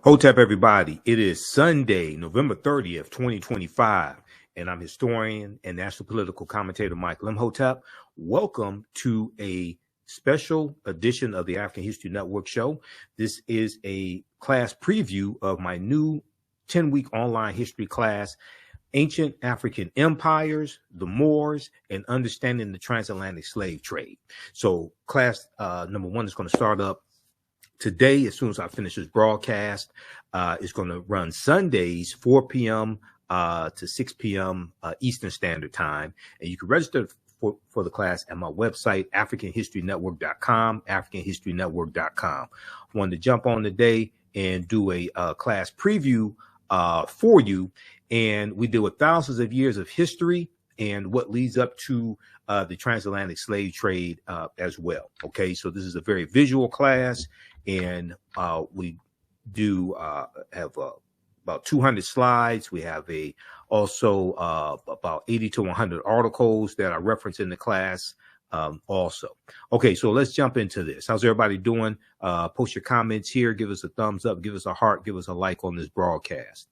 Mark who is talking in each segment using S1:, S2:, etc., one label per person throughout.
S1: Hotep, everybody. It is Sunday, November 30th, 2025, and I'm historian and national political commentator Michael Imhotep. Welcome to a special edition of the African History Network show. This is a class preview of my new 10-week online history class, Ancient African Empires, the Moors, and Understanding the Transatlantic Slave Trade. So class number one is going to start up today, as soon as I finish this broadcast. It's going to run Sundays, 4 p.m. To 6 p.m. Eastern Standard Time. And you can register for the class at my website, AfricanHistoryNetwork.com, AfricanHistoryNetwork.com. I wanted to jump on today and do a class preview for you. And we deal with thousands of years of history and what leads up to the transatlantic slave trade as well. Okay, so this is a very visual class, and we do have about 200 slides. We have also about 80 to 100 articles that I reference in the class also. Okay, so let's jump into this. How's everybody doing? Post your comments here. Give us a thumbs up. Give us a heart. Give us a like on this broadcast.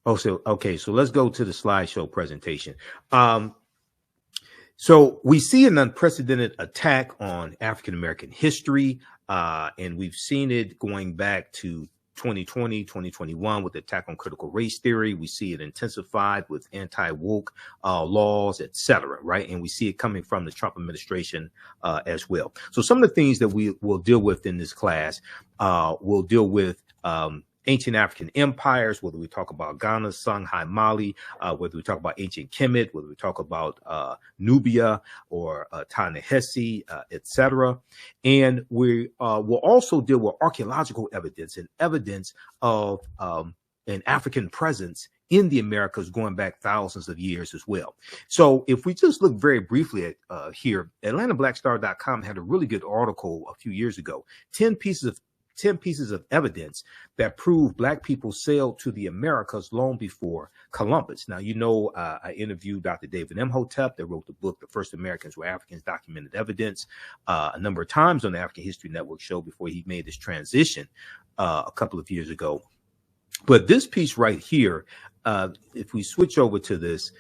S1: Okay, so let's go to the slideshow presentation. So we see an unprecedented attack on African-American history, and we've seen it going back to 2020, 2021 with the attack on critical race theory. We see it intensified with anti-woke laws, etc., right? And we see it coming from the Trump administration as well. So some of the things that we will deal with in this class, we'll deal with ancient African empires, whether we talk about Ghana, Songhai, Mali, whether we talk about ancient Kemet, whether we talk about Nubia or Ta-Nehisi, etc. And we will also deal with archaeological evidence and evidence of an African presence in the Americas going back thousands of years as well. So if we just look very briefly at here, AtlantaBlackStar.com had a really good article a few years ago, 10 pieces of evidence that prove Black people sailed to the Americas long before Columbus. Now, you know, I interviewed Dr. David Imhotep that wrote the book, The First Americans Were Africans, Documented Evidence, a number of times on the African History Network show before he made this transition a couple of years ago. But this piece right here, if we switch over to this,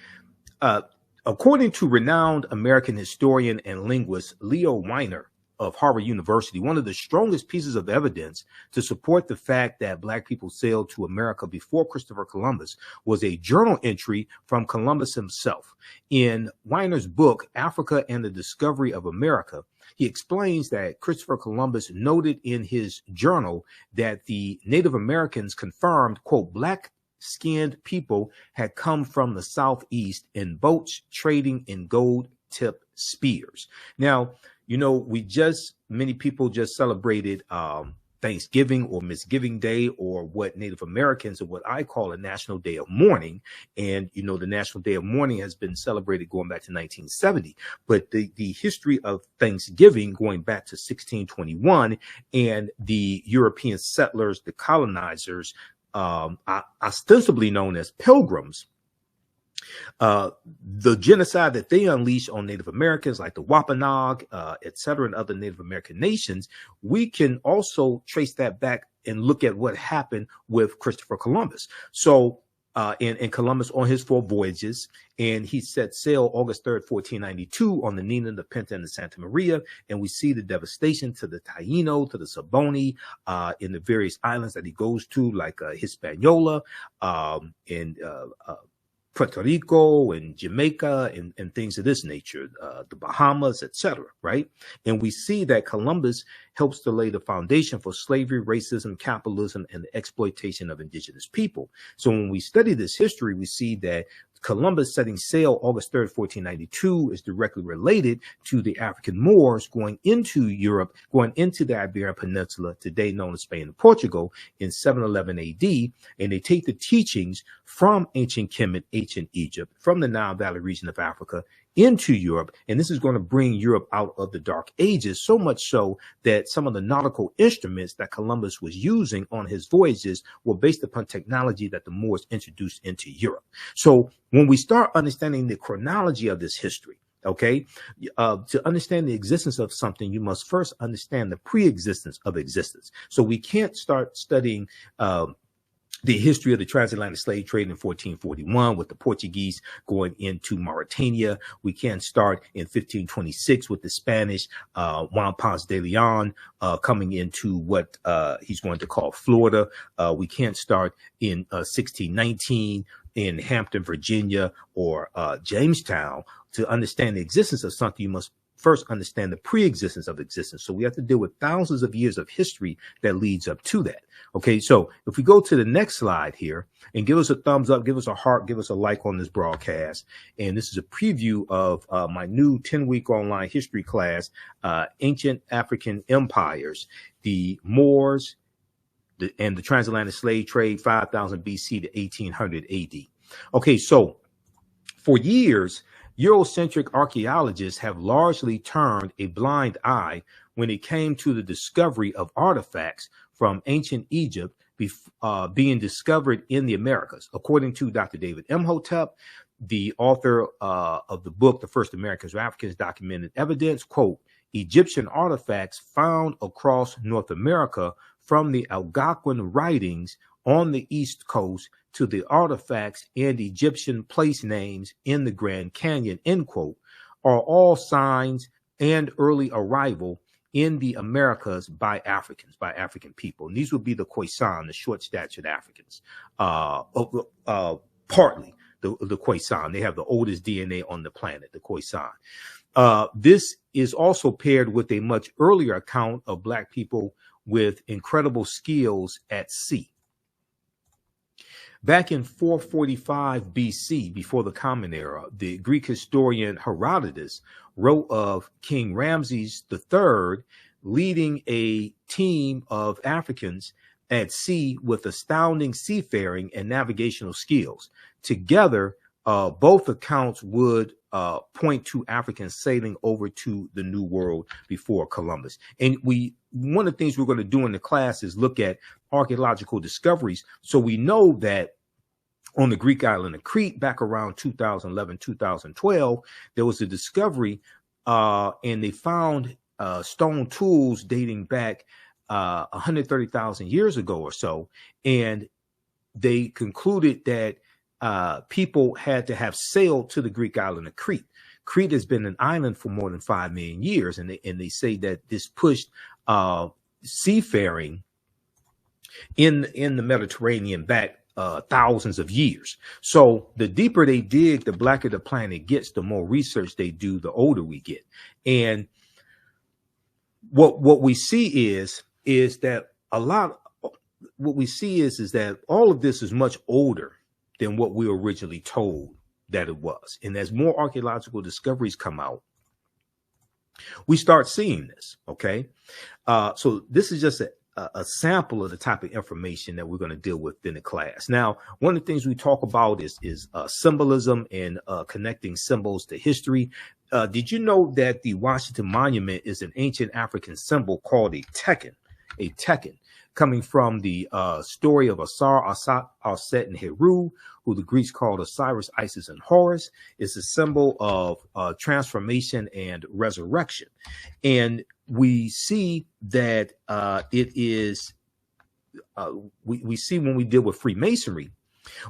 S1: according to renowned American historian and linguist Leo Weiner of Harvard University, one of the strongest pieces of evidence to support the fact that Black people sailed to America before Christopher Columbus was a journal entry from Columbus himself. In Weiner's book, Africa and the Discovery of America, he explains that Christopher Columbus noted in his journal that the Native Americans confirmed, quote, Black-skinned people had come from the Southeast in boats trading in gold-tipped spears. Now, you know, many people just celebrated Thanksgiving or Misgiving Day, or what Native Americans, or what I call a National Day of Mourning. And, you know, the National Day of Mourning has been celebrated going back to 1970. But the history of Thanksgiving going back to 1621, and the European settlers, the colonizers, ostensibly known as pilgrims, the genocide that they unleashed on Native Americans like the Wampanoag, etc., and other Native American nations, we can also trace that back and look at what happened with Christopher Columbus. So in Columbus on his 4 voyages, and he set sail August 3rd, 1492 on the Nina, the Pinta, and the Santa Maria. And we see the devastation to the Taino, to the Saboni, in the various islands that he goes to, like Hispaniola, and Puerto Rico and Jamaica and things of this nature, the Bahamas, etc., right? And we see that Columbus helps to lay the foundation for slavery, racism, capitalism, and the exploitation of indigenous people. So when we study this history, we see that Columbus setting sail August 3rd, 1492 is directly related to the African Moors going into Europe, going into the Iberian Peninsula, today known as Spain and Portugal, in 711 AD. And they take the teachings from ancient Kemet, ancient Egypt, from the Nile Valley region of Africa into Europe. And this is going to bring Europe out of the Dark Ages, so much so that some of the nautical instruments that Columbus was using on his voyages were based upon technology that the Moors introduced into Europe. So when we start understanding the chronology of this history, Okay. To understand the existence of something, you must first understand the pre-existence of existence. So we can't start studying the history of the transatlantic slave trade in 1441 with the Portuguese going into Mauritania. We can't start in 1526 with the Spanish, Juan Ponce de Leon, coming into what he's going to call Florida. We can't start in 1619 in Hampton, Virginia, or Jamestown. To understand the existence of something, you must first understand the pre-existence of existence. So we have to deal with thousands of years of history that leads up to that. Okay, so if we go to the next slide here and give us a thumbs up, give us a heart, give us a like on this broadcast. And this is a preview of my new 10-week online history class, Ancient African Empires, the Moors, and the transatlantic slave trade, 5000 BC to 1800 AD. Okay, so for years, Eurocentric archaeologists have largely turned a blind eye when it came to the discovery of artifacts from ancient Egypt being discovered in the Americas. According to Dr. David Imhotep, the author of the book, The First Americans or Africans Documented Evidence, quote, Egyptian artifacts found across North America from the Algonquin writings on the East Coast to the artifacts and Egyptian place names in the Grand Canyon, end quote, are all signs and early arrival in the Americas by Africans, by African people. And these would be the Khoisan, the short-statured Africans, partly the Khoisan. They have the oldest DNA on the planet, the Khoisan. This is also paired with a much earlier account of Black people with incredible skills at sea. Back in 445 BC, before the Common Era, the Greek historian Herodotus wrote of King Ramses III leading a team of Africans at sea with astounding seafaring and navigational skills. Together, both accounts would point to Africans sailing over to the New World before Columbus. And one of the things we're going to do in the class is look at archaeological discoveries. So we know that on the Greek island of Crete, back around 2011, 2012, there was a discovery and they found stone tools dating back 130,000 years ago or so. And they concluded that people had to have sailed to the Greek island of Crete. Crete has been an island for more than 5 million years. And they say that this pushed seafaring in the Mediterranean back thousands of years. So the deeper they dig, the blacker the planet gets, the more research they do, the older we get. And what we see is that that all of this is much older than what we were originally told that it was. And as more archaeological discoveries come out, we start seeing this. Okay. So this is just a sample of the type of information that we're going to deal with in the class. Now, one of the things we talk about is symbolism and connecting symbols to history. Did you know that the Washington Monument is an ancient African symbol called a tekken? A tekken, coming from the story of Asar, Aset, and Heru, who the Greeks called Osiris, Isis, and Horus. Is a symbol of transformation and resurrection. And we see that it is, we see when we deal with Freemasonry,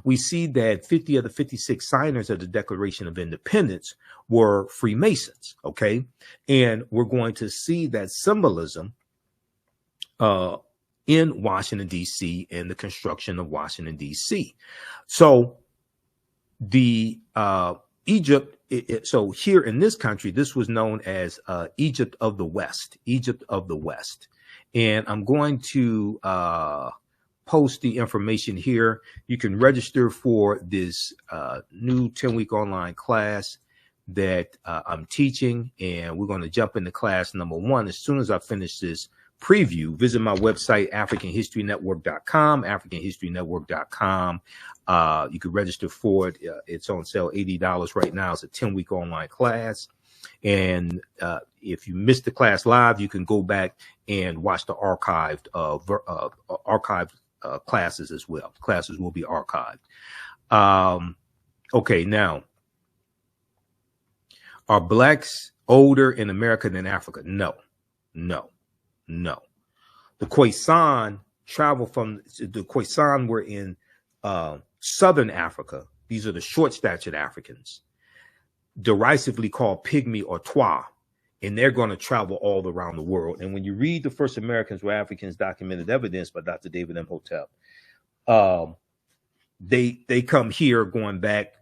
S1: we see that 50 of the 56 signers of the Declaration of Independence were Freemasons, okay? And we're going to see that symbolism in Washington, D.C. and the construction of Washington, D.C. So the Egypt, so here in this country, this was known as Egypt of the West, Egypt of the West. And I'm going to post the information here. You can register for this new 10-week online class that I'm teaching. And we're going to jump into class number 1 as soon as I finish this preview. Visit my website, africanhistorynetwork.com, africanhistorynetwork.com. You can register for it. It's on sale, $80 right now. It's a 10-week online class. And if you missed the class live, you can go back and watch the archived classes as well. Classes will be archived. Okay, now, Are blacks older in America than Africa? No, no, no. The Khoisan were in southern Africa. These are the short-statured Africans, derisively called pygmy or twa, and they're going to travel all around the world. And when you read The First Americans Were Africans, Documented Evidence by Dr. David Imhotep, they come here going back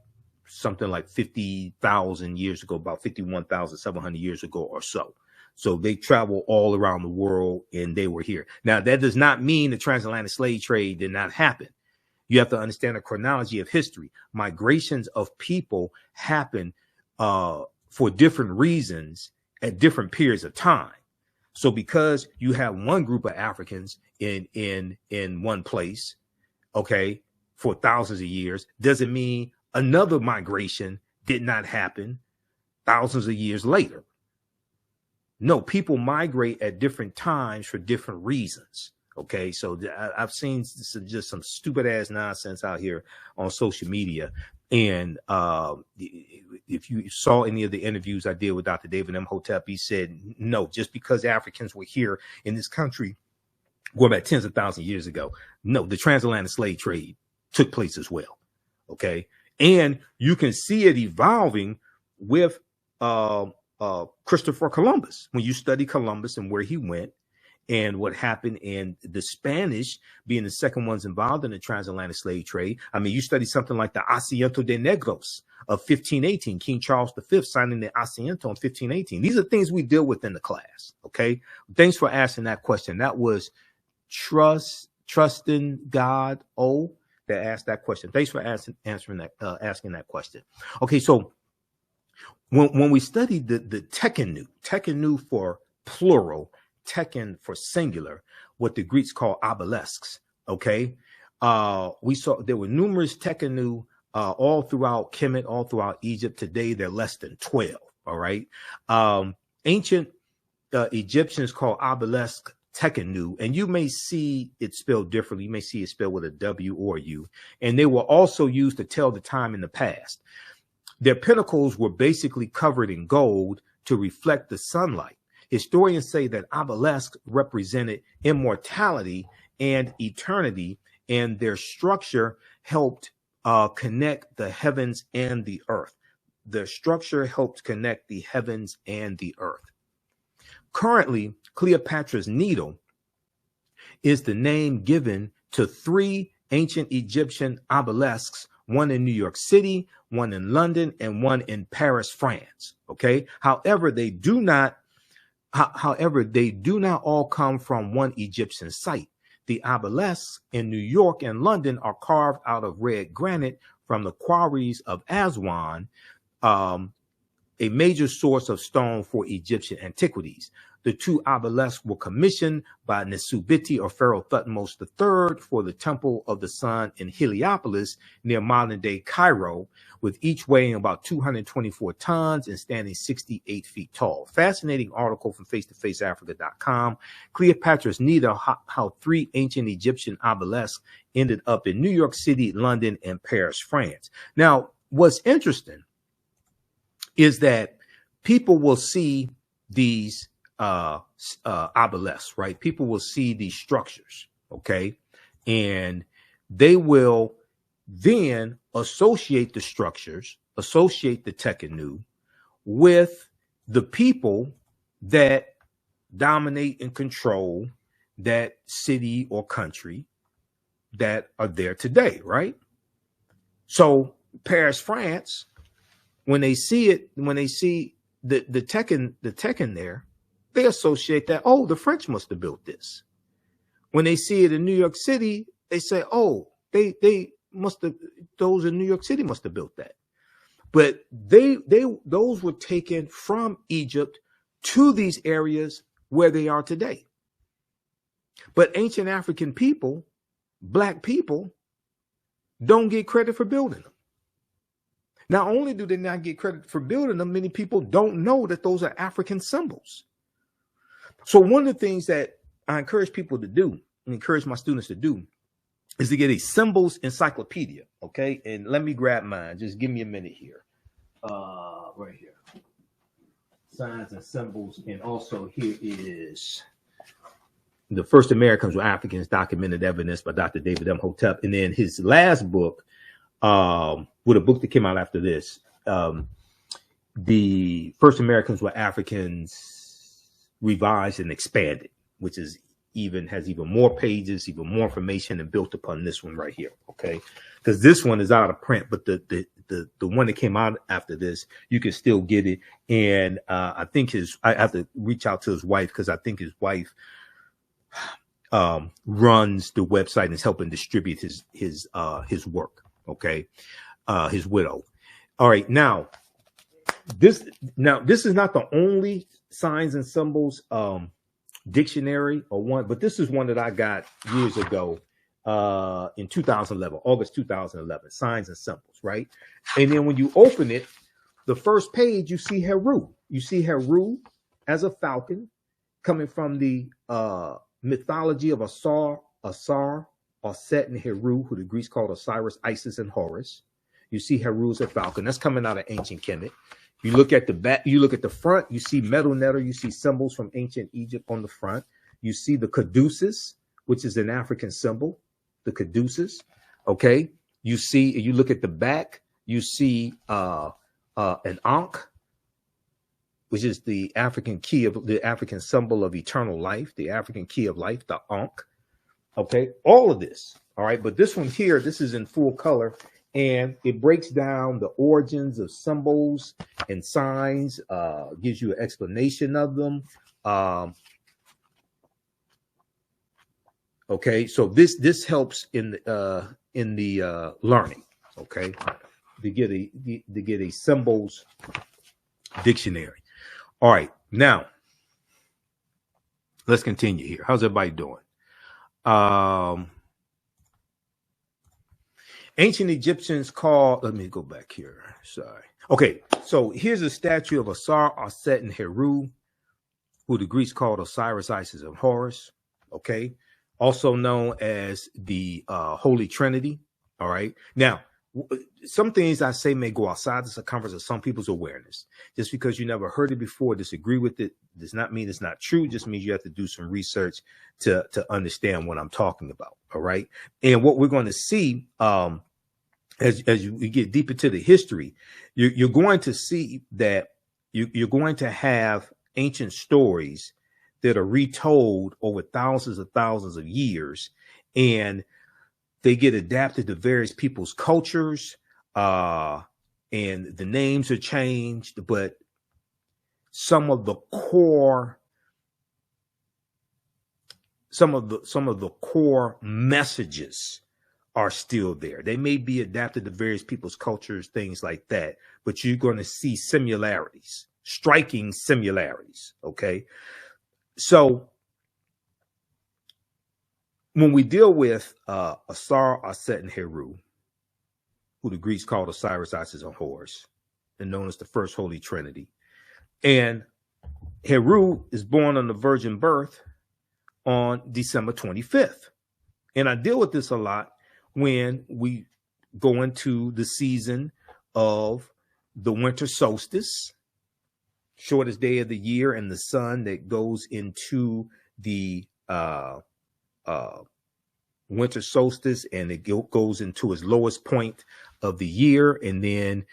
S1: something like 50,000 years ago, about 51,700 years ago or so. So they travel all around the world and they were here. Now, that does not mean the transatlantic slave trade did not happen. You have to understand the chronology of history. Migrations of people happen for different reasons at different periods of time. So because you have one group of Africans in one place, okay, for thousands of years, doesn't mean another migration did not happen thousands of years later. No, people migrate at different times for different reasons. Okay, so I've seen just some stupid ass nonsense out here on social media. And if you saw any of the interviews I did with Dr. David Imhotep, he said, no, just because Africans were here in this country going back tens of thousands of years ago, no, the transatlantic slave trade took place as well. Okay, and you can see it evolving with Christopher Columbus. When you study Columbus and where he went and what happened, and the Spanish being the second ones involved in the transatlantic slave trade. I mean, you study something like the Asiento de Negros of 1518, King Charles V signing the Asiento in 1518. These are things we deal with in the class. Okay, thanks for asking that question. That was Trusting God that asked that question. Thanks for asking that question. Okay, so when we studied the tekenu for plural, teken for singular, what the Greeks call obelisks, okay, we saw there were numerous tekenu all throughout Kemet, all throughout Egypt. Today they're less than 12. All right, ancient Egyptians called obelisk tekenu, and you may see it spelled differently. You may see it spelled with a W or U, and they were also used to tell the time in the past. Their pinnacles were basically covered in gold to reflect the sunlight. Historians say that obelisks represented immortality and eternity, and their structure helped connect the heavens and the earth. The structure helped connect the heavens and the earth. Currently, Cleopatra's Needle is the name given to three ancient Egyptian obelisks, one in New York City, one in London, and one in Paris, France. Okay. However, they do not all come from one Egyptian site. The obelisks in New York and London are carved out of red granite from the quarries of Aswan, a major source of stone for Egyptian antiquities. The two obelisks were commissioned by Nesubiti or Pharaoh Thutmose III for the Temple of the Sun in Heliopolis near modern-day Cairo, with each weighing about 224 tons and standing 68 feet tall. Fascinating article from FaceToFaceAfrica.com. Cleopatra's Needle, how three ancient Egyptian obelisks ended up in New York City, London, and Paris, France. Now, what's interesting is that people will see these obelisks, right? People will see these structures, okay? And they will then associate the structures, associate the tekenu with the people that dominate and control that city or country that are there today, right? So Paris, France, when they see it, when they see the teken there, they associate that, oh, the French must have built this. When they see it in New York City, they say, oh, they must have, those in New York City must have built that. But those were taken from Egypt to these areas where they are today. But ancient African people, black people, don't get credit for building them. Not only do they not get credit for building them, many people don't know that those are African symbols. So one of the things that I encourage people to do, and encourage my students to do, is to get a symbols encyclopedia, okay? And let me grab mine. Just give me a minute here. Right here. signs and symbols. And also here is The First Americans Were Africans, Documented Evidence by Dr. David Imhotep. And then his last book, with a book that came out after this, The First Americans Were Africans Revised and Expanded, which is has even more pages, even more information, and built upon this one right here. Okay, because this one is out of print, but the one that came out after this, you can still get it. And I think I have to reach out to his wife, because I think his wife runs the website and is helping distribute his work. Okay, his widow. All right, now this is not the only signs and symbols dictionary or one, but this is one that I got years ago in 2011, August 2011, signs and symbols, right? And then when you open it, the first page, you see Heru. You see Heru as a falcon coming from the mythology of Asar, Set, and Heru, who the Greeks called Osiris, Isis, and Horus. You see Heru as a falcon. That's coming out of ancient Kemet. You look at the back, you look at the front, you see metal netter, you see symbols from ancient Egypt on the front. You see the caduceus, which is an African symbol, the caduceus. Okay. You look at the back, you see an ankh, which is the African key of the African symbol of eternal life, the African key of life, the ankh. Okay. All of this. All right. But this one here, this is in full color. And it breaks down the origins of symbols and signs, gives you an explanation of them. Okay, so this helps in the learning. Okay, to get a symbols dictionary. All right, now let's continue here. How's everybody doing? Ancient Egyptians called, let me go back here. Sorry. Okay, so here's a statue of Asar, Set, and Heru, who the Greeks called Osiris, Isis, and Horus. Okay, also known as the Holy Trinity. All right. Now, some things I say may go outside the circumference of some people's awareness. Just because you never heard it before, disagree with it, does not mean it's not true. Just means you have to do some research to understand what I'm talking about. All right. And what we're going to see, as we get deep into the history, you're going to see that you're going to have ancient stories that are retold over thousands of years, and they get adapted to various people's cultures, and the names are changed, but some of the core messages are still there. They may be adapted to various people's cultures, things like that, but you're going to see similarities, striking similarities. Okay. So when we deal with Asar, Set, and Heru, who the Greeks called Osiris, Isis, and Horus, and known as the First Holy Trinity, and Heru is born on the virgin birth on December 25th. And I deal with this a lot when we go into the season of the winter solstice, shortest day of the year, and the sun that goes into the winter solstice, and it goes into its lowest point of the year. And then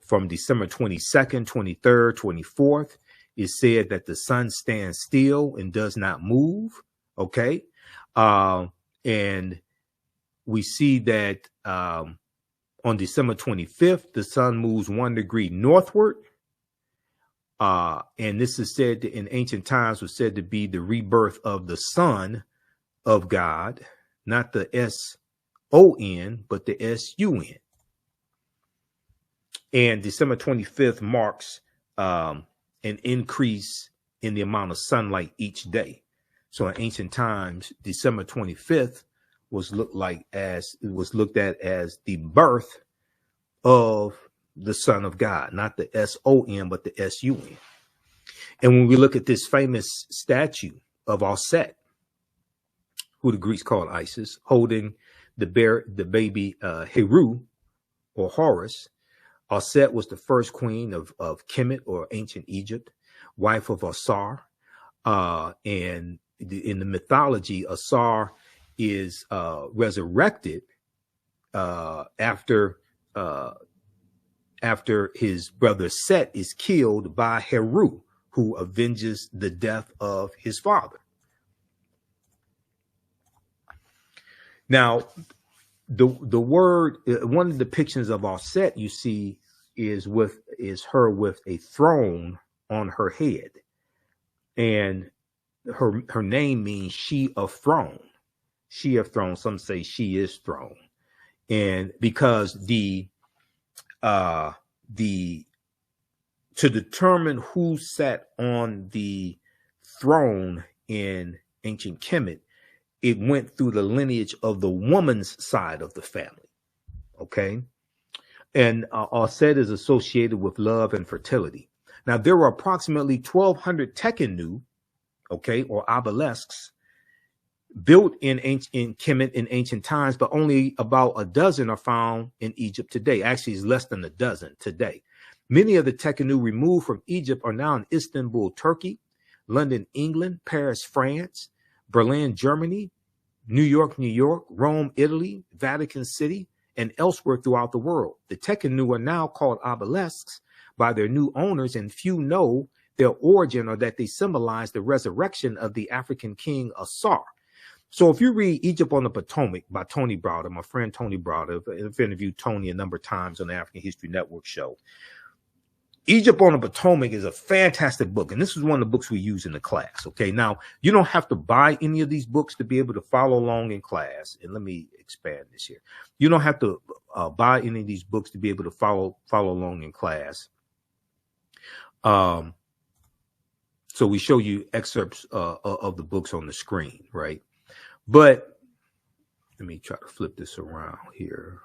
S1: from December 22nd, 23rd, 24th, it's said that the sun stands still and does not move. Okay. And we see that on December 25th, the sun moves 1 degree northward. And this is said to, in ancient times, was said to be the rebirth of the Son of God, not the S-O-N, but the S-U-N. And December 25th marks an increase in the amount of sunlight each day. So in ancient times, December 25th was looked at as the birth of the Son of God, not the S-O-N, but the S-U-N. And when we look at this famous statue of Set, who the Greeks called Isis, holding the baby Heru or Horus, Set was the first queen of Kemet, or ancient Egypt. wife of Asar. And in the mythology, Asar is resurrected after his brother Set is killed by Heru, who avenges the death of his father. Now, the word, one of the depictions of Set you see is her with a throne on her head, and her name means she of throne. She of throne. Some say she is throne, and because to determine who sat on the throne in ancient Kemet, it went through the lineage of the woman's side of the family. Okay. And Set is associated with love and fertility. Now, there were approximately 1,200 tekenu, okay, or obelisks built in Kemet in ancient times, but only about a dozen are found in Egypt today. Actually, it's less than a dozen today. Many of the tekenu removed from Egypt are now in Istanbul, Turkey, London, England, Paris, France, Berlin, Germany, New York, Rome, Italy, Vatican City, and elsewhere throughout the world. The tekenu are now called obelisks by their new owners, and few know their origin or that they symbolize the resurrection of the African king Asar. So if you read Egypt on the Potomac by Tony Browder, my friend Tony Browder, I've interviewed Tony a number of times on the African History Network show. Egypt on the Potomac is a fantastic book, and this is one of the books we use in the class. Okay, now you don't have to buy any of these books to be able to follow along in class. And let me expand this here. You don't have to buy any of these books to be able to follow along in class. So we show you excerpts of the books on the screen, right? But let me try to flip this around here.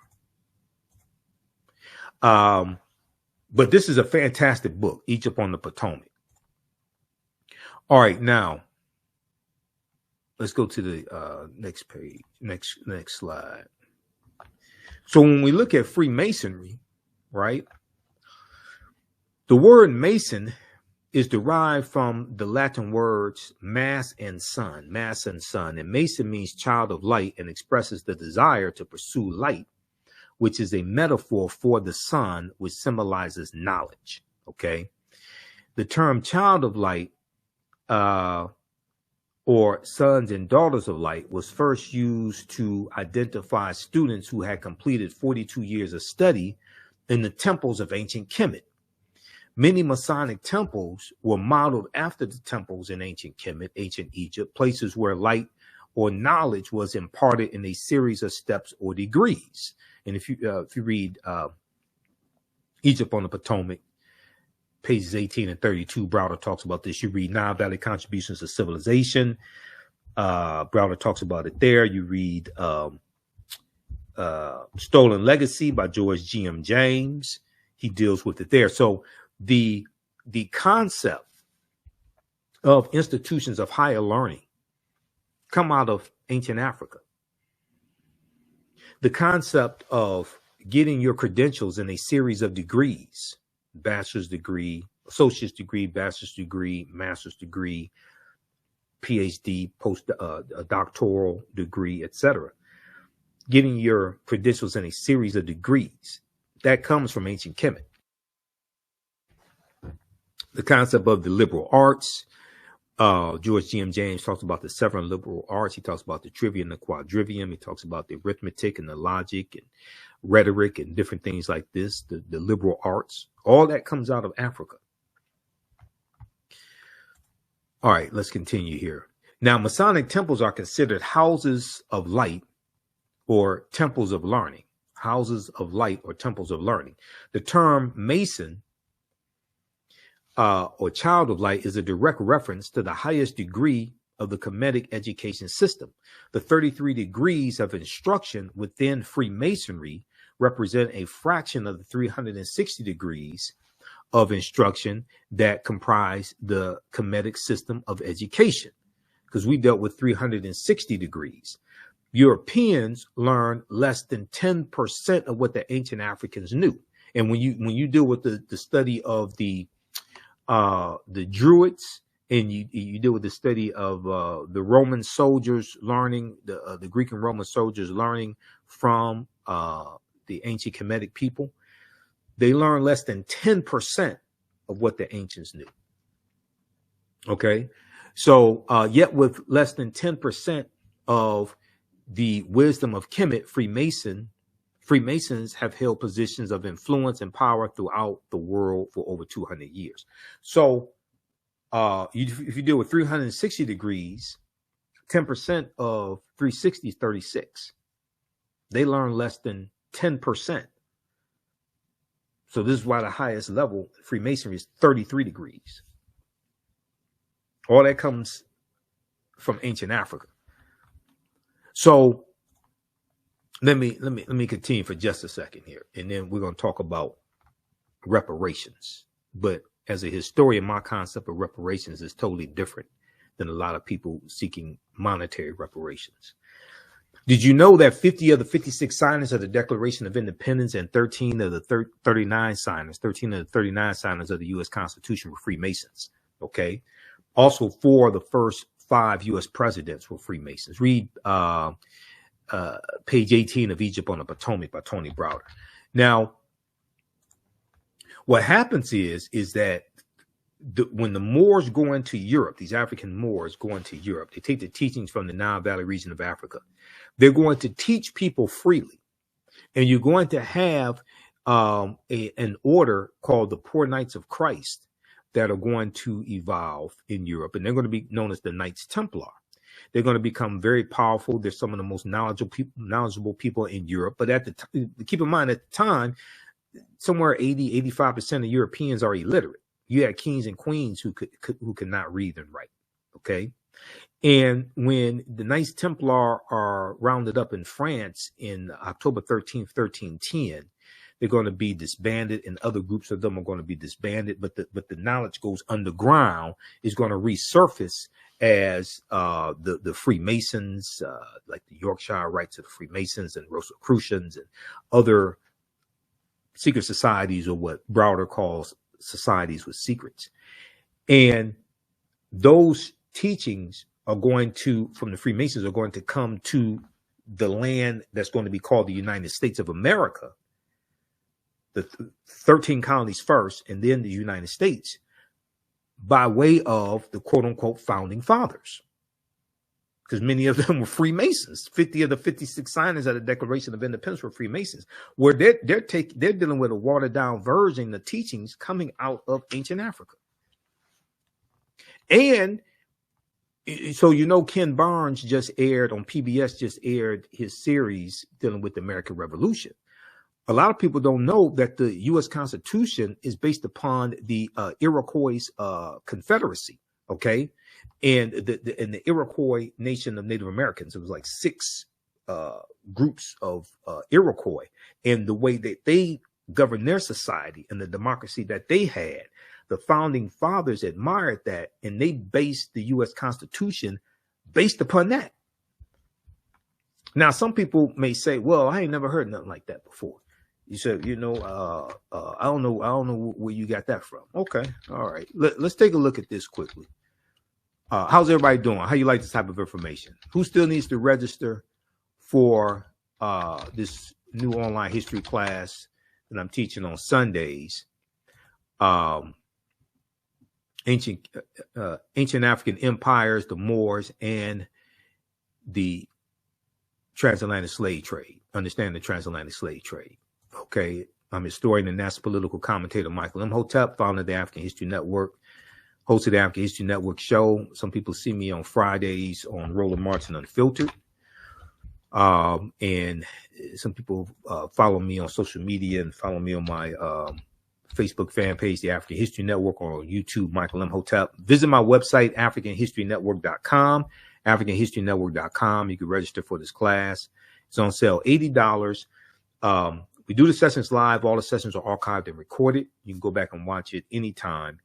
S1: But this is a fantastic book, Egypt on the Potomac. All right, now let's go to the next page, next slide. So when we look at Freemasonry, right, the word Mason is derived from the Latin words mass and sun, and Mason means child of light and expresses the desire to pursue light, which is a metaphor for the sun, which symbolizes knowledge. Okay. The term child of light, or sons and daughters of light, was first used to identify students who had completed 42 years of study in the temples of ancient Kemet. Many Masonic temples were modeled after the temples in ancient Kemet, ancient Egypt, places where light or knowledge was imparted in a series of steps or degrees. And if you read Egypt on the Potomac, pages 18 and 32, Browder talks about this. You read Nile Valley Contributions to Civilization. Browder talks about it there. You read Stolen Legacy by George G.M. James. He deals with it there. So the concept of institutions of higher learning come out of ancient Africa. The concept of getting your credentials in a series of degrees, bachelor's degree, associate's degree, bachelor's degree, master's degree, PhD, doctoral degree, etc. Getting your credentials in a series of degrees, that comes from ancient Kemet. The concept of the liberal arts, George G.M. James talks about the 7 liberal arts. He talks about the trivium and the quadrivium. He talks about the arithmetic and the logic and rhetoric and different things like this, the liberal arts. All that comes out of Africa. All right, let's continue here. Now, Masonic temples are considered houses of light or temples of learning. Houses of light or temples of learning. The term Mason or child of light is a direct reference to the highest degree of the Kemetic education system. The 33 degrees of instruction within Freemasonry represent a fraction of the 360 degrees of instruction that comprise the Kemetic system of education, because we dealt with 360 degrees. Europeans learned less than 10% of what the ancient Africans knew. And when you deal with the study of the the Druids, and you deal with the study of the Roman soldiers learning, the Greek and Roman soldiers learning from the ancient Kemetic people. They learn less than 10% of what the ancients knew. Okay, so yet with less than 10% of the wisdom of Kemet, Freemasons have held positions of influence and power throughout the world for over 200 years. So if you deal with 360 degrees, 10% of 360 is 36. They learn less than 10%. So this is why the highest level Freemasonry is 33 degrees. All that comes from ancient Africa. So let me continue for just a second here, and then we're going to talk about reparations. But as a historian, my concept of reparations is totally different than a lot of people seeking monetary reparations. Did you know that 50 of the 56 signers of the Declaration of Independence and 13 of the 39 signers of the U.S. Constitution were Freemasons? Okay. Also, 4 of the first 5 U.S. presidents were Freemasons. Read page 18 of Egypt on the Potomac by Tony Browder. Now, what happens is that when the Moors go into Europe, these African Moors go into Europe, they take the teachings from the Nile Valley region of Africa. They're going to teach people freely. And you're going to have an order called the Poor Knights of Christ that are going to evolve in Europe. And they're going to be known as the Knights Templar. They're going to become very powerful. They're some of the most knowledgeable people in Europe. But keep in mind, at the time, somewhere 85% of Europeans are illiterate. You had kings and queens who could not read and write. Okay. And when the Knights Templar are rounded up in France in October 13th, 1310, they're going to be disbanded, and other groups of them are going to be disbanded. But the knowledge goes underground, is going to resurface as the Freemasons, like the Yorkshire Rites of the Freemasons and Rosicrucians and other secret societies, or what Browder calls societies with secrets. And those teachings are going to, from the Freemasons, are going to come to the land that's going to be called the United States of America, the 13 colonies first, and then the United States, by way of the quote unquote founding fathers. Because many of them were Freemasons. 50 of the 56 signers of the Declaration of Independence were Freemasons, where they're dealing with a watered down version of teachings coming out of ancient Africa. And so, Ken Barnes just aired on PBS, just aired his series dealing with the American Revolution. A lot of people don't know that the U.S. Constitution is based upon the Iroquois Confederacy, okay? And the Iroquois nation of Native Americans, it was like 6 groups of Iroquois. And the way that they governed their society and the democracy that they had, the founding fathers admired that, and they based the U.S. Constitution based upon that. Now, some people may say, well, I ain't never heard nothing like that before. You said, I don't know where you got that from. Okay. All right. Let's take a look at this quickly. How's everybody doing? How you like this type of information? Who still needs to register for this new online history class that I'm teaching on Sundays? Ancient African empires, the Moors, and the transatlantic slave trade. Understand the transatlantic slave trade. Okay, I'm historian and national political commentator Michael Imhotep, founder of the African History Network, host of the African History Network show. Some people see me on Fridays on Roland Martin Unfiltered. And some people follow me on social media and follow me on my Facebook fan page, the African History Network, or on YouTube, Michael Imhotep. Visit my website, AfricanHistoryNetwork.com, AfricanHistoryNetwork.com. You can register for this class. It's on sale, $80. We do the sessions live. All the sessions are archived and recorded. You can go back and watch it anytime.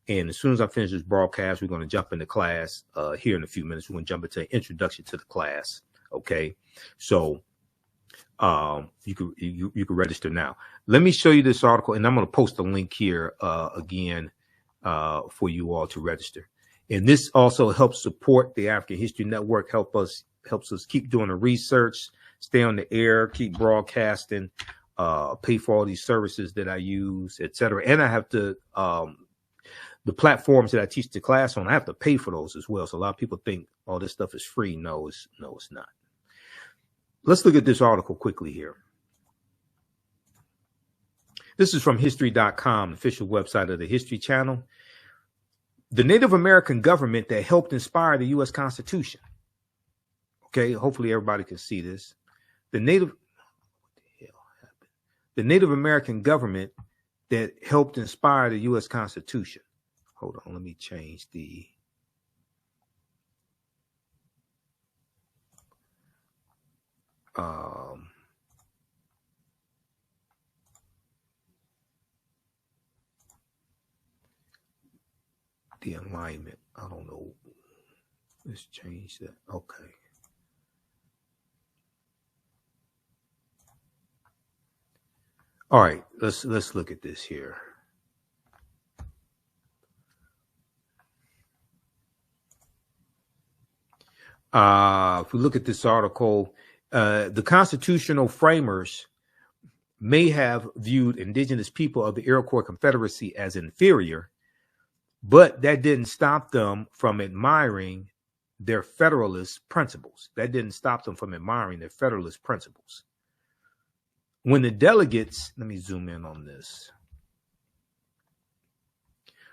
S1: And as soon as I finish this broadcast, we're going to jump into class here in a few minutes. We're going to jump into an introduction to the class. Okay. So you can register now. Let me show you this article, and I'm going to post a link here again for you all to register. And this also helps support the African History Network, helps us keep doing the research, stay on the air, keep broadcasting, pay for all these services that I use, etc. And I have to, the platforms that I teach the class on, I have to pay for those as well. So a lot of people think, oh, this stuff is free. No, it's not. Let's look at this article quickly here. This is from history.com, the official website of the History Channel. The Native American government that helped inspire the U.S. Constitution. Okay, hopefully everybody can see this. The Native American government that helped inspire the U.S. Constitution. Hold on, let me change the alignment. I don't know. Let's change that. Okay. All right, let's look at this here. If we look at this article, the constitutional framers may have viewed indigenous people of the Iroquois Confederacy as inferior, but that didn't stop them from admiring their Federalist principles. When the delegates, let me zoom in on this.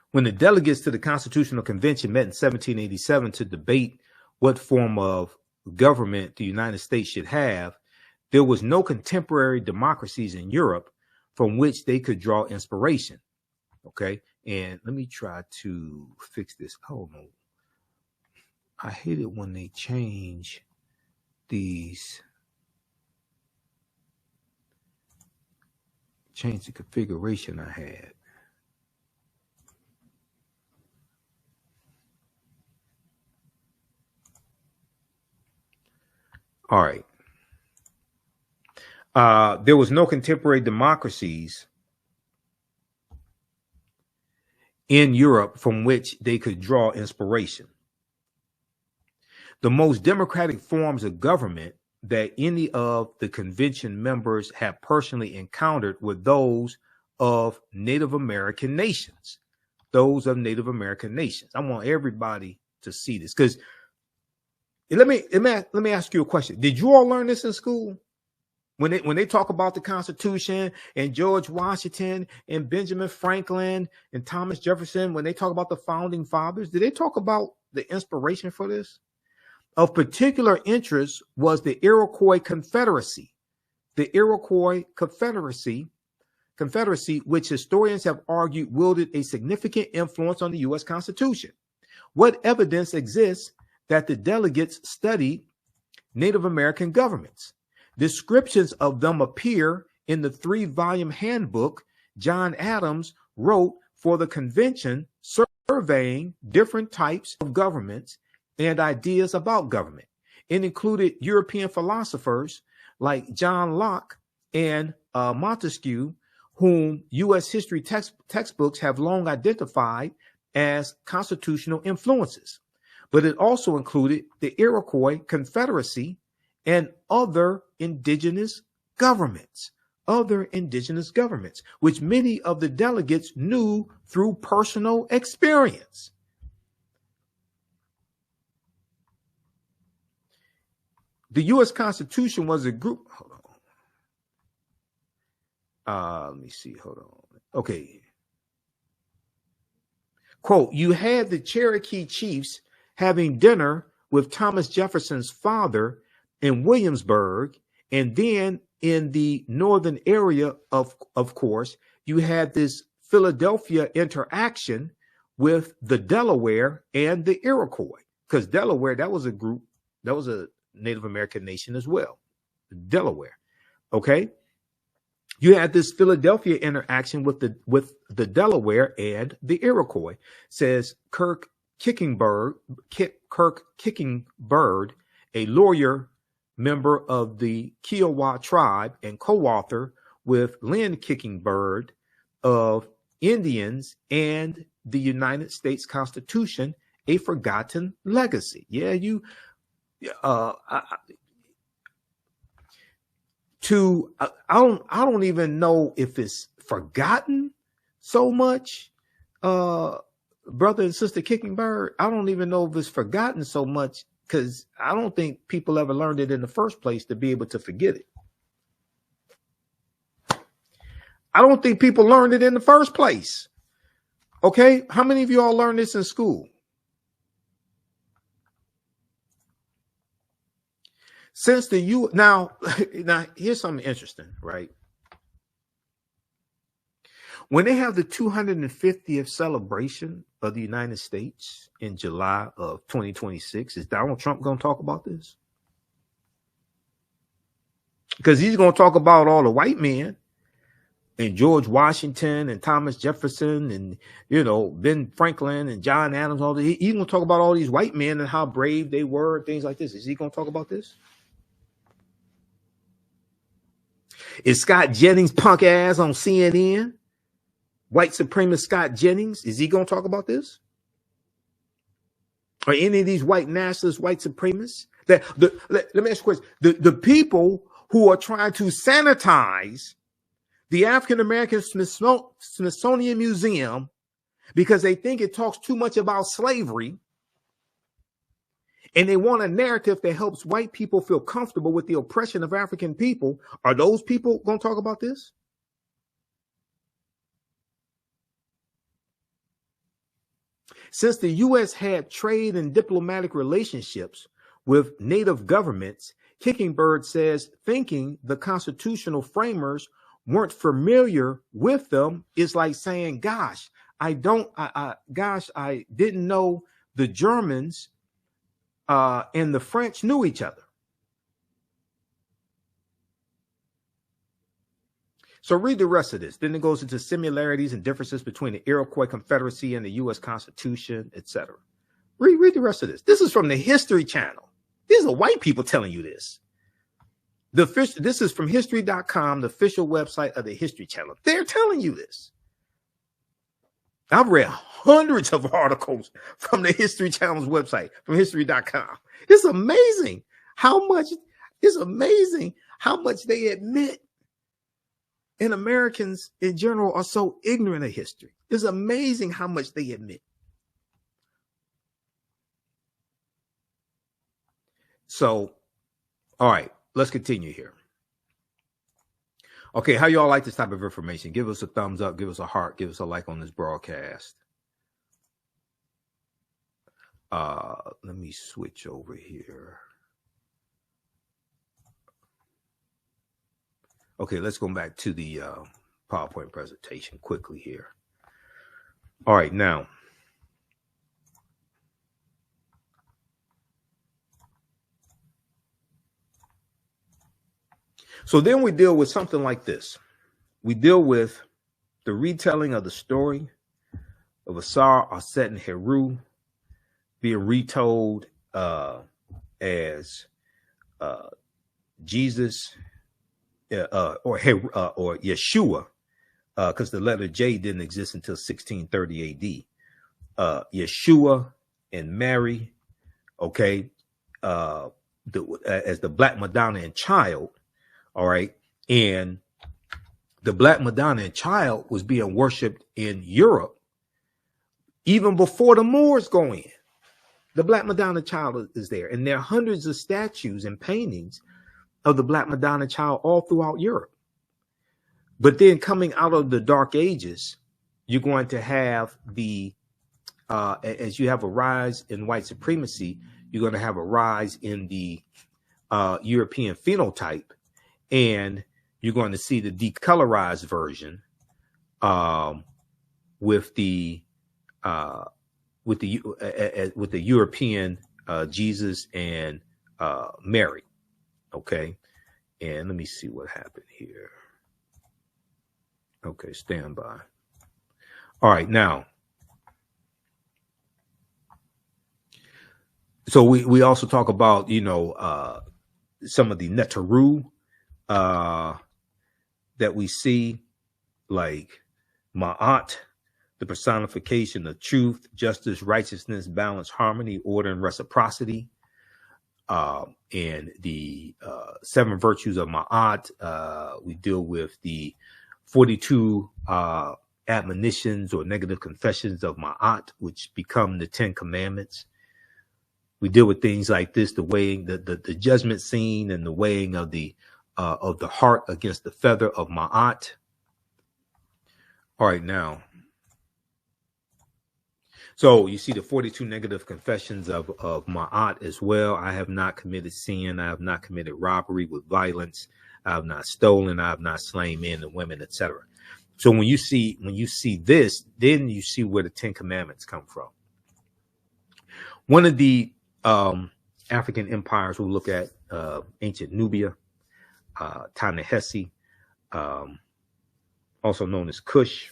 S1: When the delegates to the Constitutional Convention met in 1787 to debate what form of government the United States should have, there was no contemporary democracies in Europe from which they could draw inspiration. Okay. And let me try to fix this. Oh, no. I hate it when they change the configuration I had. All right. There was no contemporary democracies in Europe from which they could draw inspiration. The most democratic forms of government that any of the convention members had personally encountered were those of Native American nations. I want everybody to see this, because let me ask you a question. Did you all learn this in school? When they talk about the Constitution and George Washington and Benjamin Franklin and Thomas Jefferson, when they talk about the founding fathers, did they talk about the inspiration for this? Of particular interest was the Iroquois Confederacy. The Iroquois Confederacy, which historians have argued wielded a significant influence on the U.S. Constitution. What evidence exists that the delegates studied Native American governments? Descriptions of them appear in the 3-volume handbook John Adams wrote for the convention, surveying different types of governments and ideas about government. It included European philosophers like John Locke and Montesquieu, whom U.S. history textbooks have long identified as constitutional influences. But it also included the Iroquois Confederacy and other indigenous governments, which many of the delegates knew through personal experience. The U.S. Constitution was a group. Hold on. Let me see. Hold on. Okay. Quote, you had the Cherokee chiefs having dinner with Thomas Jefferson's father in Williamsburg, and then in the northern area of course, you had this Philadelphia interaction with the Delaware and the Iroquois, because Delaware, that was a group, that was a Native American nation as well, Delaware. Okay, you had this Philadelphia interaction with the Delaware and the Iroquois. Says Kirk Kickingbird, a lawyer member of the Kiowa tribe and co-author with Lynn Kickingbird of Indians and the United States Constitution a forgotten legacy. Yeah, I don't even know if it's forgotten so much, brother and sister Kicking Bird. I don't even know if it's forgotten so much, because I don't think people ever learned it in the first place to be able to forget it. I don't think people learned it in the first place. Okay, how many of you all learned this in school? Since now here's something interesting, right? When they have the 250th celebration of the United States in July of 2026, is Donald Trump going to talk about this? Because he's going to talk about all the white men and George Washington and Thomas Jefferson and, Ben Franklin and John Adams. He's going to talk about all these white men and how brave they were and things like this. Is he going to talk about this? Is Scott Jennings' punk ass on CNN, white supremacist Scott Jennings, is he going to talk about this? Or any of these white nationalists, white supremacists? Let me ask you a question. The people who are trying to sanitize the African American Smithsonian Museum because they think it talks too much about slavery, and they want a narrative that helps white people feel comfortable with the oppression of African people. Are those people going to talk about this? Since the U.S. had trade and diplomatic relationships with native governments, Kicking Bird says thinking the constitutional framers weren't familiar with them is like saying, gosh, I didn't know the Germans and the French knew each other. So read the rest of this. Then it goes into similarities and differences between the Iroquois Confederacy and the U.S. Constitution, etc. Read the rest of this. This is from the History Channel. These are white people telling you this. This is from history.com, the official website of the History Channel. They're telling you this. I've read hundreds of articles from the History Channel's website, from history.com. It's amazing how much they admit, and Americans in general are so ignorant of history. It's amazing how much they admit. So, all right, let's continue here. Okay, how y'all like this type of information? Give us a thumbs up, give us a heart, give us a like on this broadcast. Let me switch over here. Okay, let's go back to the PowerPoint presentation quickly here. All right, now. So then we deal with something like this. We deal with the retelling of the story of Asar, Aset, and Heru being retold as Jesus or Yeshua, because the letter J didn't exist until 1630 AD. Yeshua and Mary, okay, as the Black Madonna and Child. All right. And the Black Madonna and Child was being worshipped in Europe even before the Moors go in. The Black Madonna Child is there. And there are hundreds of statues and paintings of the Black Madonna Child all throughout Europe. But then coming out of the Dark Ages, you're going to have as you have a rise in white supremacy, you're going to have a rise in the European phenotype. And you're going to see the decolorized version with the European Jesus and Mary. Okay, and let me see what happened here. Okay, stand by. All right, now. So we also talk about some of the Neteru that we see, like Ma'at, the personification of truth, justice, righteousness, balance, harmony, order, and reciprocity. And the 7 virtues of Ma'at. We deal with the 42 admonitions or negative confessions of Ma'at, which become the 10 commandments. We deal with things like this, the weighing, the judgment scene, and the weighing of the heart against the feather of Ma'at. All right, now. So you see the 42 negative confessions of Ma'at as well. I have not committed sin. I have not committed robbery with violence. I have not stolen. I have not slain men and women, etc. So when you see this, then you see where the 10 commandments come from. One of the African empires we'll look at, ancient Nubia, Ta-Nehesi, also known as Kush.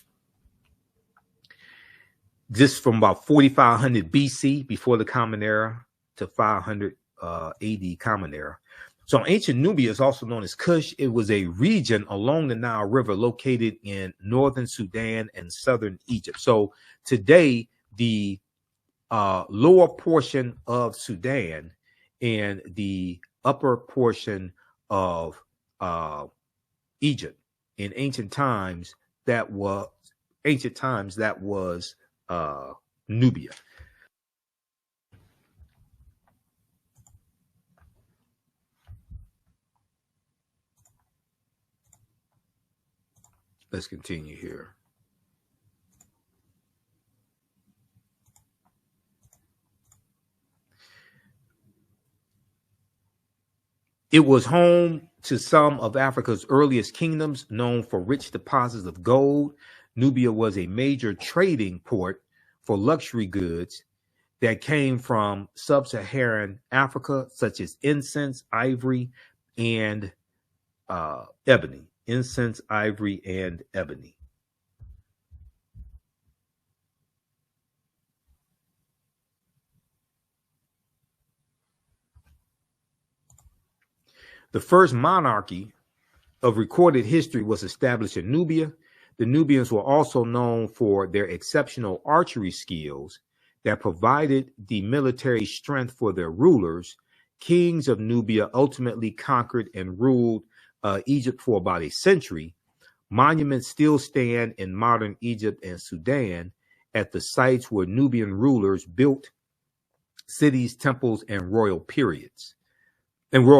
S1: This from about 4500 BC, before the Common Era, to 500 AD Common Era. So ancient Nubia is also known as Kush. It was a region along the Nile River located in northern Sudan and southern Egypt. So today, the lower portion of Sudan and the upper portion of Egypt. In ancient times, that was Nubia. Let's continue here. It was home to some of Africa's earliest kingdoms, known for rich deposits of gold. Nubia was a major trading port for luxury goods that came from sub-Saharan Africa, such as incense, ivory, and ebony. Incense, ivory, and ebony. The first monarchy of recorded history was established in Nubia. The Nubians were also known for their exceptional archery skills that provided the military strength for their rulers. Kings of Nubia ultimately conquered and ruled Egypt for about a century. Monuments still stand in modern Egypt and Sudan at the sites where Nubian rulers built cities, temples, and royal pyramids. In the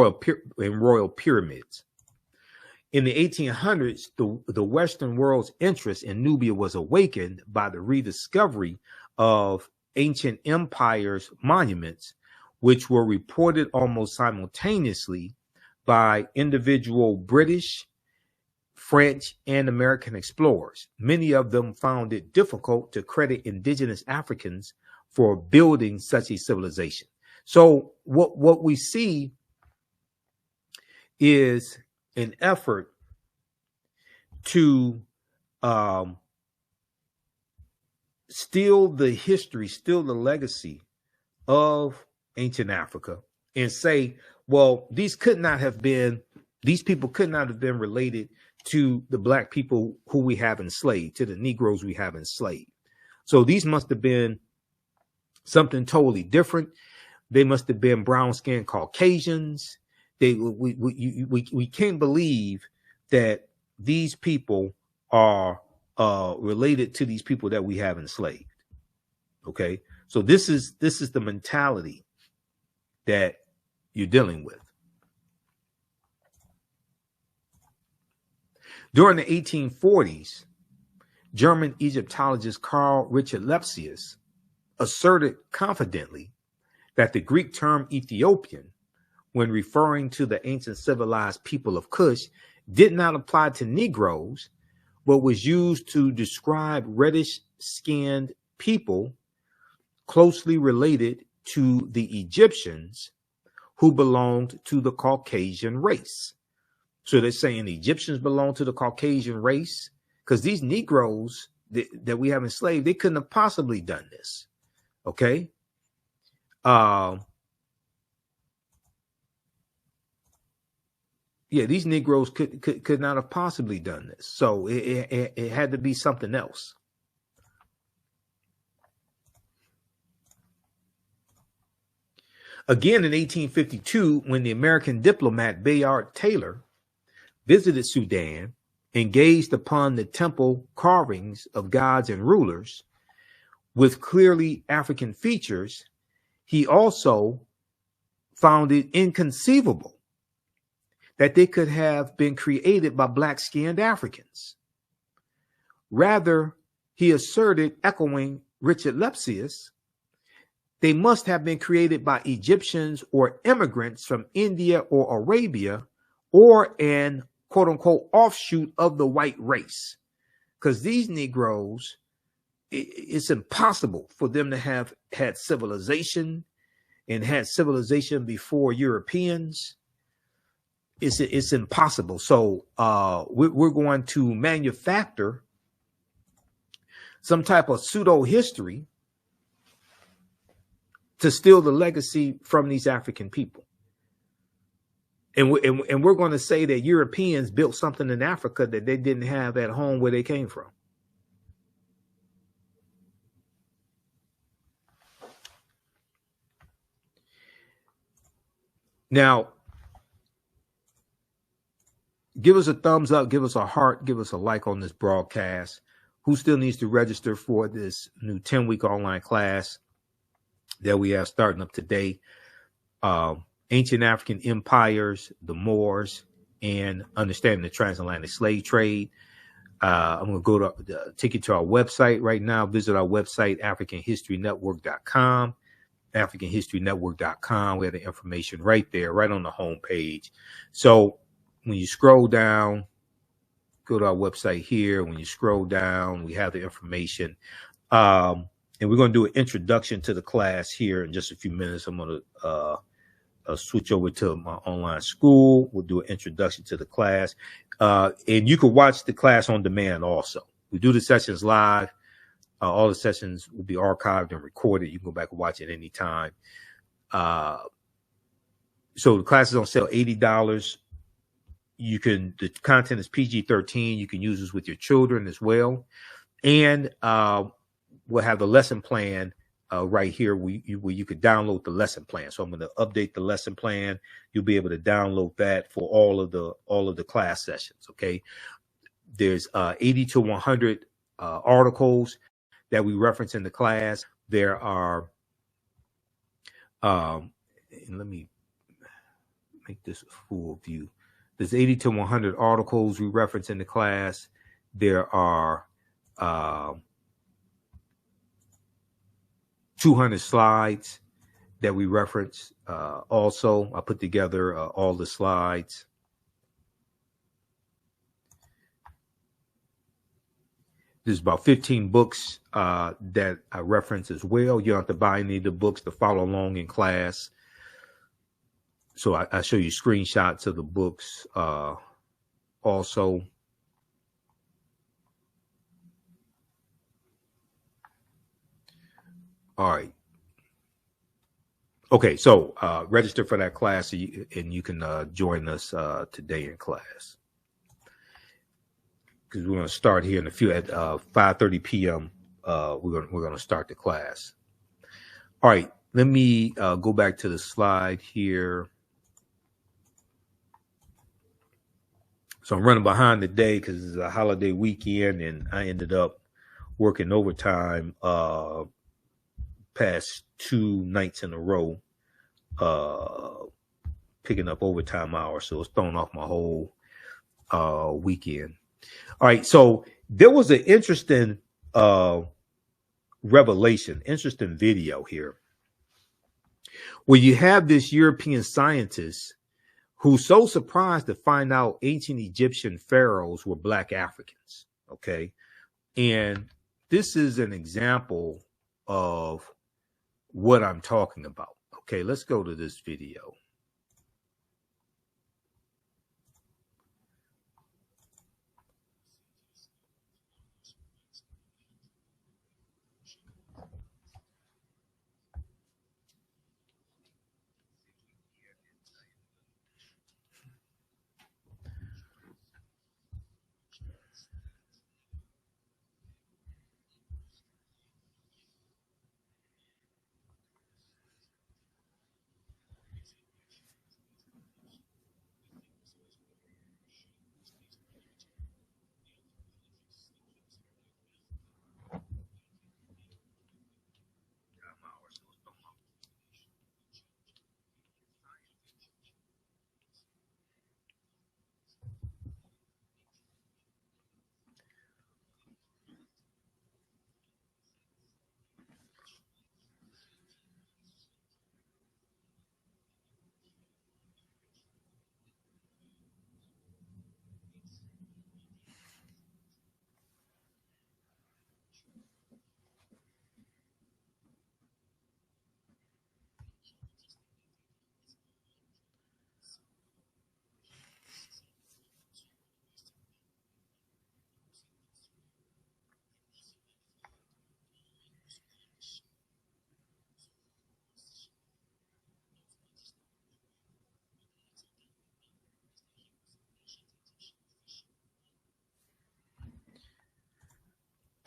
S1: 1800s, the Western world's interest in Nubia was awakened by the rediscovery of ancient empires' monuments, which were reported almost simultaneously by individual British, French, and American explorers. Many of them found it difficult to credit indigenous Africans for building such a civilization. So what we see is an effort to steal the history, steal the legacy of ancient Africa and say, well, these people could not have been related to the black people who we have enslaved, to the Negroes we have enslaved. So these must have been something totally different. They must have been brown-skinned Caucasians. We can't believe that these people are related to these people that we have enslaved. Okay, so this is the mentality that you're dealing with. During the 1840s, German Egyptologist Carl Richard Lepsius asserted confidently that the Greek term Ethiopian, when referring to the ancient civilized people of Kush, did not apply to Negroes, but was used to describe reddish-skinned people closely related to the Egyptians who belonged to the Caucasian race. So they're saying the Egyptians belong to the Caucasian race, because these Negroes that we have enslaved, they couldn't have possibly done this. Okay. Yeah, these Negroes could not have possibly done this. So it had to be something else. Again, in 1852, when the American diplomat Bayard Taylor visited Sudan and gazed upon the temple carvings of gods and rulers with clearly African features, he also found it inconceivable that they could have been created by black-skinned Africans. Rather, he asserted, echoing Richard Lepsius, they must have been created by Egyptians or immigrants from India or Arabia, or an quote-unquote offshoot of the white race. Because these Negroes, it's impossible for them to have had civilization and had civilization before Europeans. It's impossible. So we're going to manufacture some type of pseudo history to steal the legacy from these African people. And we're going to say that Europeans built something in Africa that they didn't have at home where they came from. Now, give us a thumbs up, give us a heart, give us a like on this broadcast. Who still needs to register for this new 10-week online class that we have starting up today? Ancient African empires, the Moors, and understanding the transatlantic slave trade. I'm going to take you to our website right now. Visit our website, AfricanHistoryNetwork.com. AfricanHistoryNetwork.com. We have the information right there, right on the home page. So when you scroll down, go to our website here. When you scroll down, we have the information. And we're going to do an introduction to the class here in just a few minutes. I'm going to switch over to my online school. We'll do an introduction to the class. And you can watch the class on demand also. We do the sessions live. All the sessions will be archived and recorded. You can go back and watch it anytime. So the class is on sale, $80. The content is PG-13. You can use this with your children as well. And we'll have the lesson plan right here where you could download the lesson plan. So I'm going to update the lesson plan. You'll be able to download that for all of the class sessions. Okay. There's 80 to 100 articles that we reference in the class. There are, and let me make this a full view. There's 80 to 100 articles we reference in the class. There are 200 slides that we reference. Also, I put together all the slides. There's about 15 books that I reference as well. You don't have to buy any of the books to follow along in class. So I show you screenshots of the books also. All right. Okay, so register for that class and you can join us today in class. Because we're going to start here in a few at 5:30 p.m. We're going to start the class. All right, let me go back to the slide here. So I'm running behind today because it's a holiday weekend, and I ended up working overtime past 2 nights in a row, picking up overtime hours. So it's thrown off my whole weekend. All right. So there was an interesting revelation, interesting video here where you have this European scientist who's so surprised to find out ancient Egyptian pharaohs were Black Africans. Okay. And this is an example of what I'm talking about. Okay, let's go to this video.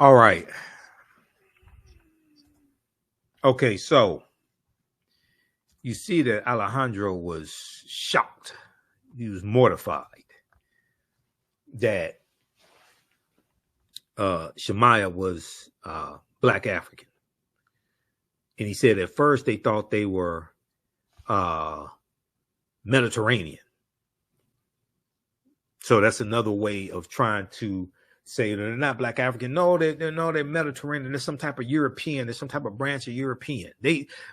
S1: All right. Okay, so you see that Alejandro was shocked. He was mortified that Shemaiah was Black African. And he said at first they thought they were Mediterranean. So that's another way of trying to say they're not Black African. No, they're Mediterranean. There's some type of European. There's some type of branch of European.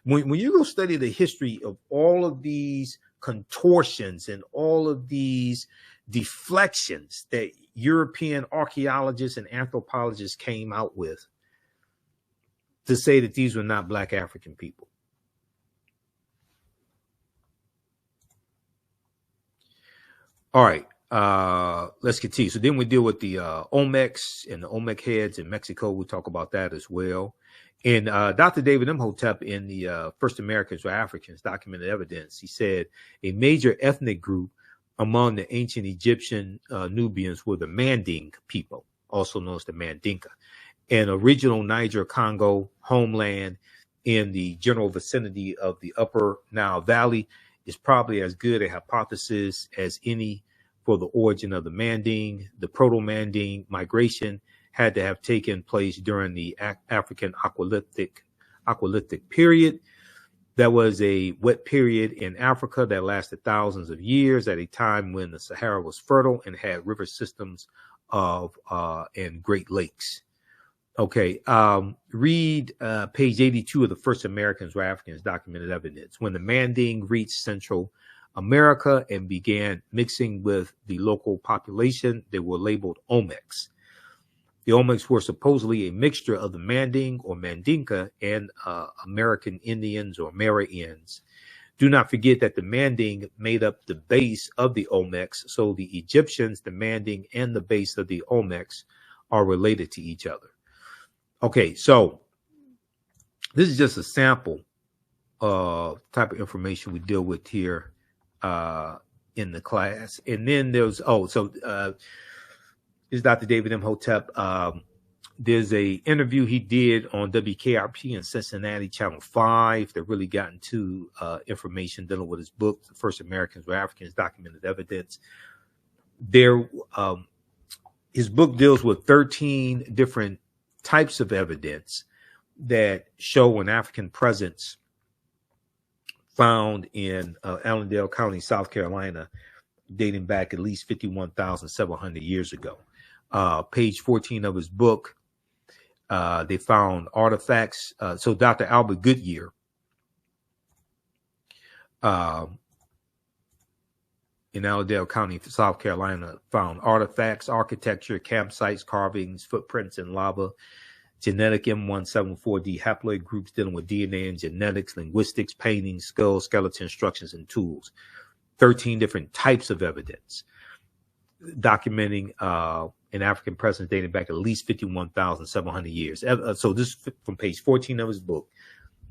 S1: When you go study the history of all of these contortions and all of these deflections that European archaeologists and anthropologists came out with to say that these were not Black African people. All right. Let's continue. So then we deal with the Olmecs and the Olmec heads in Mexico. We'll talk about that as well. And Dr. David Imhotep in the First Americans or Africans documented evidence. He said a major ethnic group among the ancient Egyptian Nubians were the Manding people, also known as the Mandinka, and original Niger Congo homeland in the general vicinity of the Upper Nile Valley is probably as good a hypothesis as any for the origin of the Manding. The Proto-Manding migration had to have taken place during the African Aquilithic period. That was a wet period in Africa that lasted thousands of years at a time when the Sahara was fertile and had river systems and Great Lakes. Okay, read page 82 of the First Americans or Africans documented evidence. When the Manding reached Central America and began mixing with the local population, they were labeled Olmecs. The Olmecs were supposedly a mixture of the Manding or Mandinka and American Indians or Amerindians. Do not forget that the Manding made up the base of the Olmecs, so the Egyptians, the Manding, and the base of the Olmecs are related to each other. Okay, so this is just a sample of type of information we deal with here in the class. And then there's, this is Dr. David Imhotep. There's a interview he did on WKRP in Cincinnati, Channel 5, that really got into information dealing with his book, The First Americans or Africans, Documented Evidence. His book deals with 13 different types of evidence that show an African presence found in Allendale County, South Carolina, dating back at least 51,700 years ago. Page 14 of his book, they found artifacts. So Dr. Albert Goodyear in Allendale County, South Carolina, found artifacts, architecture, campsites, carvings, footprints in lava, genetic M174D haploid groups dealing with DNA and genetics, linguistics, paintings, skulls, skeleton instructions, and tools. 13 different types of evidence documenting an African presence dating back at least 51,700 years. So this is from page 14 of his book.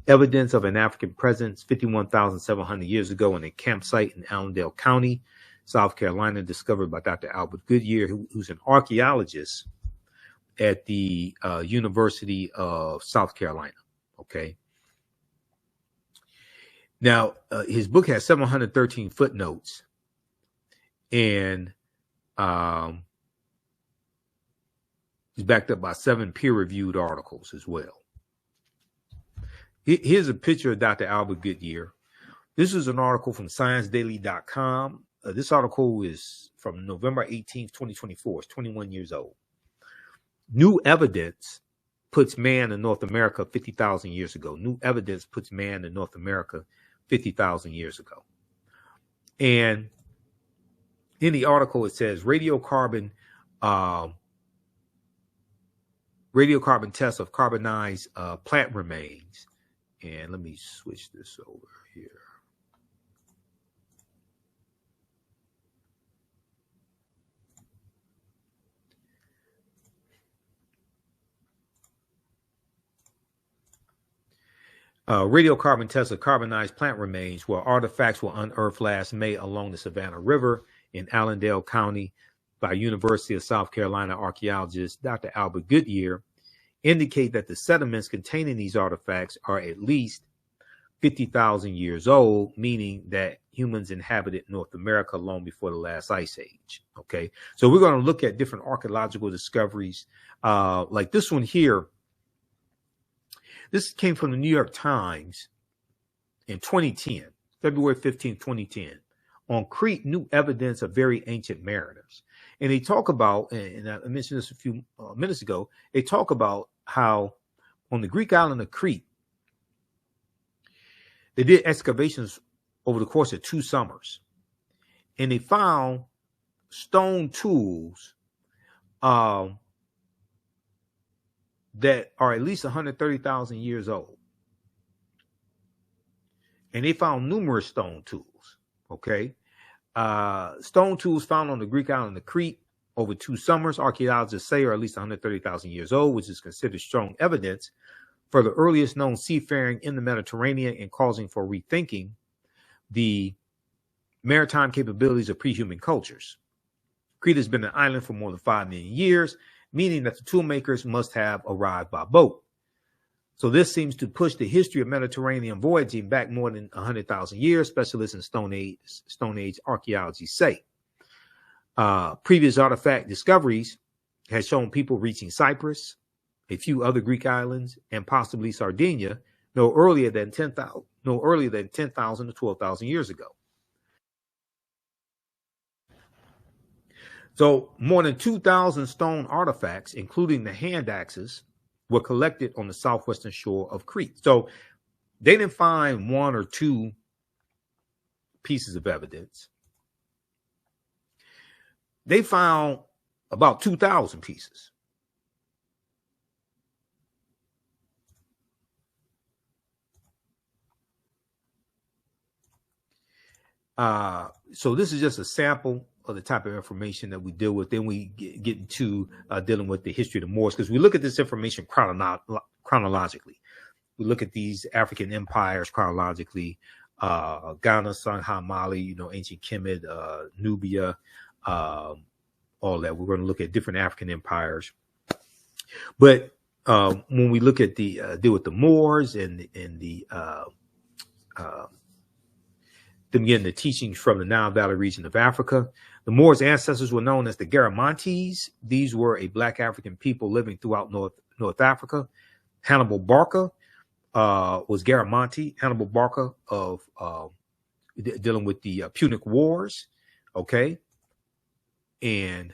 S1: Evidence of an African presence 51,700 years ago in a campsite in Allendale County, South Carolina, discovered by Dr. Albert Goodyear, who's an archaeologist at the University of South Carolina. Okay. Now, his book has 713 footnotes, and he's backed up by 7 peer-reviewed articles as well. Here's a picture of Dr. Albert Goodyear. This is an article from ScienceDaily.com. This article is from November 18th, 2024. It's 21 years old. New evidence puts man in North America 50,000 years ago. New evidence puts man in North America 50,000 years ago. And in the article, it says radiocarbon tests of carbonized plant remains. And let me switch this over here. Radiocarbon tests of carbonized plant remains where artifacts were unearthed last May along the Savannah River in Allendale County by University of South Carolina archaeologist Dr. Albert Goodyear indicate that the sediments containing these artifacts are at least 50,000 years old, meaning that humans inhabited North America long before the last ice age. Okay, so we're going to look at different archaeological discoveries, like this one here. This came from the New York Times in 2010, February 15, 2010. On Crete, new evidence of very ancient mariners. And they talk about, and I mentioned this a few minutes ago, they talk about how on the Greek island of Crete, they did excavations over the course of 2 summers. And they found stone tools that are at least 130,000 years old. And they found numerous stone tools, okay? Stone tools found on the Greek island of Crete over 2 summers, archaeologists say are at least 130,000 years old, which is considered strong evidence for the earliest known seafaring in the Mediterranean and causing for rethinking the maritime capabilities of pre-human cultures. Crete has been an island for more than 5 million years, meaning that the tool makers must have arrived by boat. So this seems to push the history of Mediterranean voyaging back more than 100,000 years, specialists in Stone Age archaeology say. Previous artifact discoveries has shown people reaching Cyprus, a few other Greek islands, and possibly Sardinia no earlier than 10,000 to 12,000 years ago. So more than 2,000 stone artifacts, including the hand axes, were collected on the southwestern shore of Crete. So they didn't find 1 or 2 pieces of evidence. They found about 2,000 pieces. So this is just a sample of the type of information that we deal with. Then we get into dealing with the history of the Moors, because we look at this information chronologically. We look at these African empires chronologically: Ghana, Sangha, Mali, ancient Kemet, Nubia, all that. We're going to look at different African empires. But when we look at the deal with the Moors and the them getting the teachings from the Nile Valley region of Africa. The Moors' ancestors were known as the Garamantes. These were a Black African people living throughout North Africa. Hannibal Barca was Garamanti. Hannibal Barca of dealing with the Punic Wars, okay? And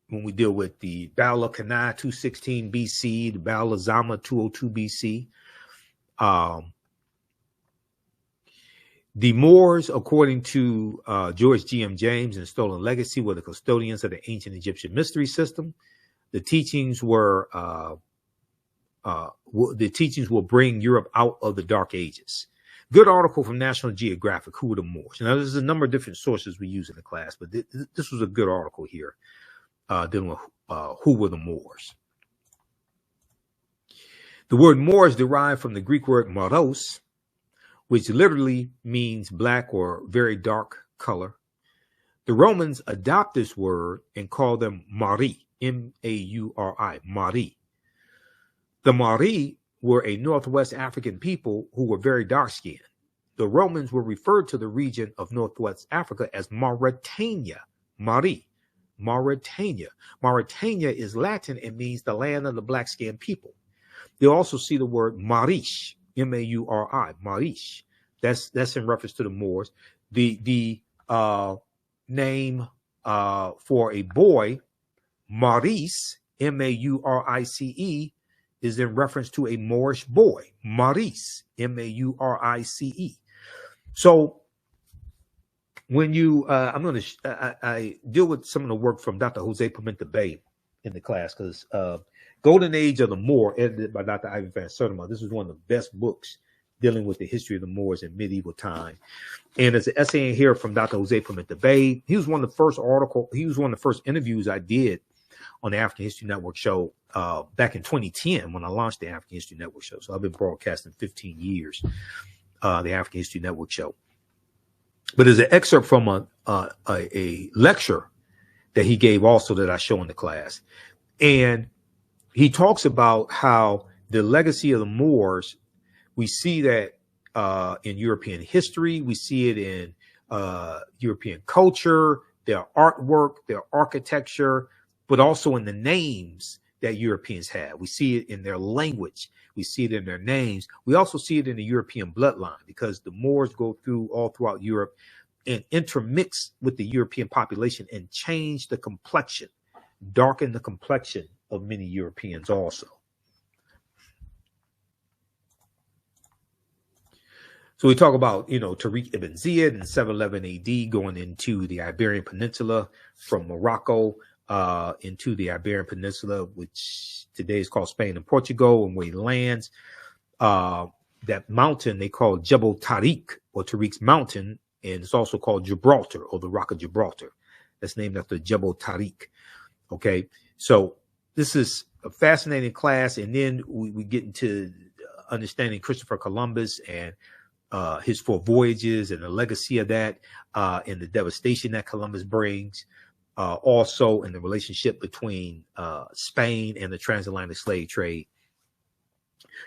S1: when we deal with the Battle of Cannae, 216 BC, the Battle of Zama, 202 BC, the Moors, according to George G.M. James and Stolen Legacy, were the custodians of the ancient Egyptian mystery system. The teachings will bring Europe out of the Dark Ages. Good article from National Geographic. Who were the Moors? Now, there's a number of different sources we use in the class, but this was a good article here dealing with who were the Moors. The word Moor is derived from the Greek word moros, which literally means black or very dark color. The Romans adopt this word and call them Mari, M-A-U-R-I, Mari. The Mari were a Northwest African people who were very dark-skinned. The Romans were referred to the region of Northwest Africa as Mauritania, Mari, Mauritania. Mauritania is Latin and means the land of the black-skinned people. They also see the word Marish, M-A-U-R-I, Marish. That's in reference to the Moors. The name for a boy, Maurice, M-A-U-R-I-C-E, is in reference to a Moorish boy, Maurice, M-A-U-R-I-C-E. So when you, I deal with some of the work from Dr. Jose Pimenta Bay in the class, because Golden Age of the Moor, edited by Dr. Ivan Van Sertima. This is one of the best books dealing with the history of the Moors in medieval time. And there's an essay in here from Dr. Jose Pimenta Bay. He was one of the first interviews I did on the African History Network show back in 2010 when I launched the African History Network show. So I've been broadcasting 15 years, the African History Network show. But there's an excerpt from a lecture that he gave also that I show in the class. And he talks about how the legacy of the Moors, we see that in European history, we see it in European culture, their artwork, their architecture, but also in the names that Europeans have. We see it in their language. We see it in their names. We also see it in the European bloodline, because the Moors go through all throughout Europe and intermix with the European population and change the complexion, darken the complexion of many Europeans also. So we talk about, Tariq ibn Ziyad in 711 AD going into the Iberian Peninsula from Morocco into the Iberian Peninsula, which today is called Spain and Portugal, and where he lands. That mountain they call Jebel Tariq, or Tariq's mountain, and it's also called Gibraltar, or the Rock of Gibraltar. That's named after Jebel Tariq. Okay, so this is a fascinating class, and then we get into understanding Christopher Columbus and his 4 voyages and the legacy of that, and the devastation that Columbus brings. Also in the relationship between Spain and the transatlantic slave trade.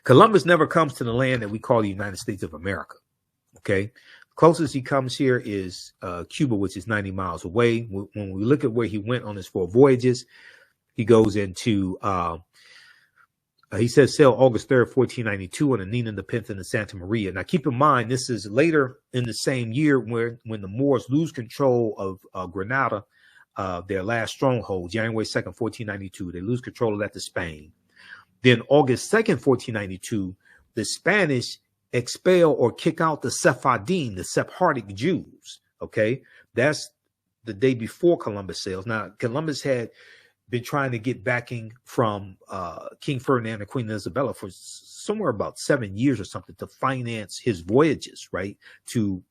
S1: Columbus never comes to the land that we call the United States of America. Okay. Closest he comes here is Cuba, which is 90 miles away. When we look at where he went on his 4 voyages, he goes into, he says, sail August 3rd, 1492 on the Nina, the Pinta, and the Santa Maria. Now, keep in mind, this is later in the same year when the Moors lose control of Granada, their last stronghold, January 2nd, 1492. They lose control of that to Spain. Then August 2nd, 1492, the Spanish expel or kick out the Sephardim, the Sephardic Jews. Okay, that's the day before Columbus sails. Now, Columbus had been trying to get backing from King Ferdinand and Queen Isabella for somewhere about 7 years or something to finance his voyages, right? To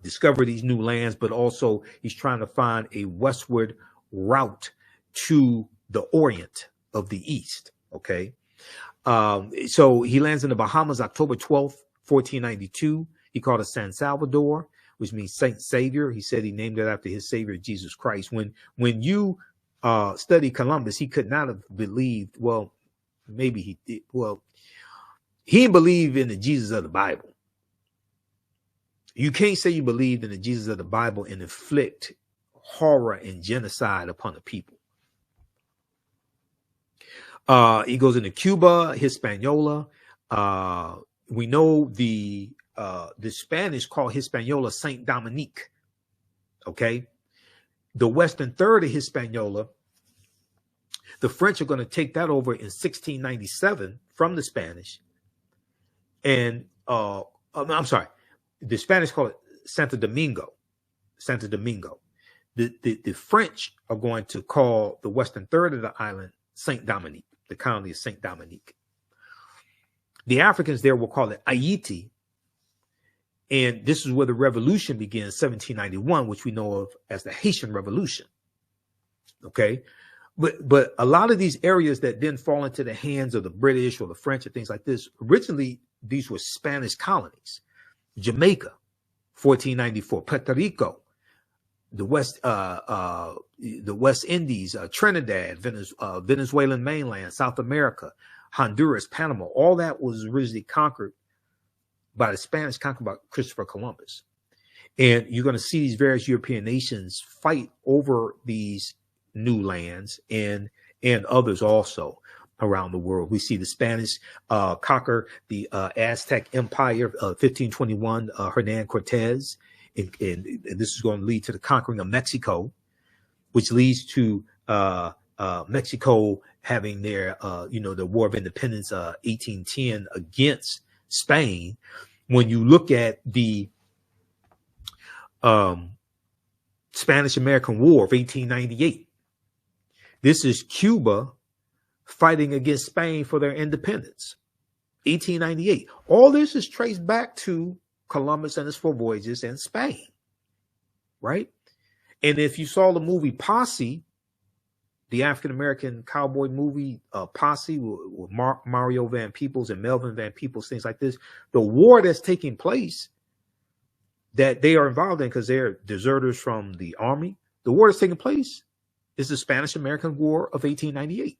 S1: discover these new lands, but also he's trying to find a westward route to the Orient of the East. Okay. So he lands in the Bahamas, October 12th, 1492. He called it San Salvador, which means Saint Savior. He said he named it after his Savior, Jesus Christ. When you study Columbus, he could not have believed, well, maybe he did. Well, he didn't believe in the Jesus of the Bible. You can't say you believed in the Jesus of the Bible and inflict horror and genocide upon the people. He goes into Cuba, Hispaniola. We know the Spanish call Hispaniola Saint Dominique. Okay. The western third of Hispaniola, the French are going to take that over in 1697 from the Spanish. And I'm sorry, the Spanish call it Santo Domingo. Santo Domingo. The French are going to call the western third of the island Saint Dominique, the colony of Saint Dominique. The Africans there will call it Haiti. And this is where the revolution begins, 1791, which we know of as the Haitian Revolution. Okay. But a lot of these areas that then fall into the hands of the British or the French and things like this, originally these were Spanish colonies. Jamaica, 1494, Puerto Rico, the West Indies, Trinidad, Venezuelan mainland, South America, Honduras, Panama, all that was originally conquered by the Spanish, conquered by Christopher Columbus. And you're going to see these various European nations fight over these new lands and others also around the world. We see the Spanish conquer the Aztec Empire, 1521, Hernan Cortez. And this is going to lead to the conquering of Mexico, which leads to Mexico having their, the War of Independence, 1810 against Spain. When you look at the Spanish-American War of 1898, this is Cuba fighting against Spain for their independence. 1898. All this is traced back to Columbus and his 4 voyages in Spain, right? And if you saw the movie Posse, the African-American cowboy movie Posse with Mario Van Peebles and Melvin Van Peebles, things like this, the war that's taking place that they are involved in because they're deserters from the army, the war that's taking place is the Spanish-American War of 1898.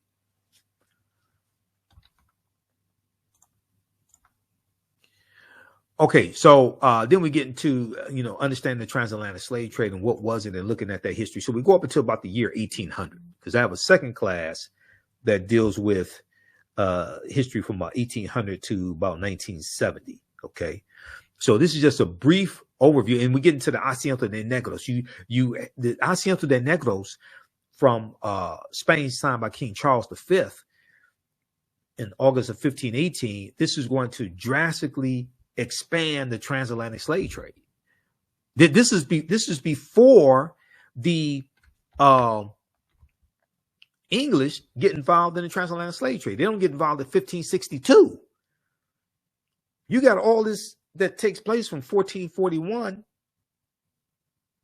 S1: Okay, so then we get into understanding the transatlantic slave trade and what was it, and looking at that history. So we go up until about the year 1800, because I have a second class that deals with history from about 1800 to about 1970. Okay, so this is just a brief overview, and we get into the Asiento de Negros. The Asiento de Negros from Spain, signed by King Charles V in August of 1518. This is going to drastically expand the transatlantic slave trade. This is before the English get involved in the transatlantic slave trade. They don't get involved in 1562. You got all this that takes place from 1441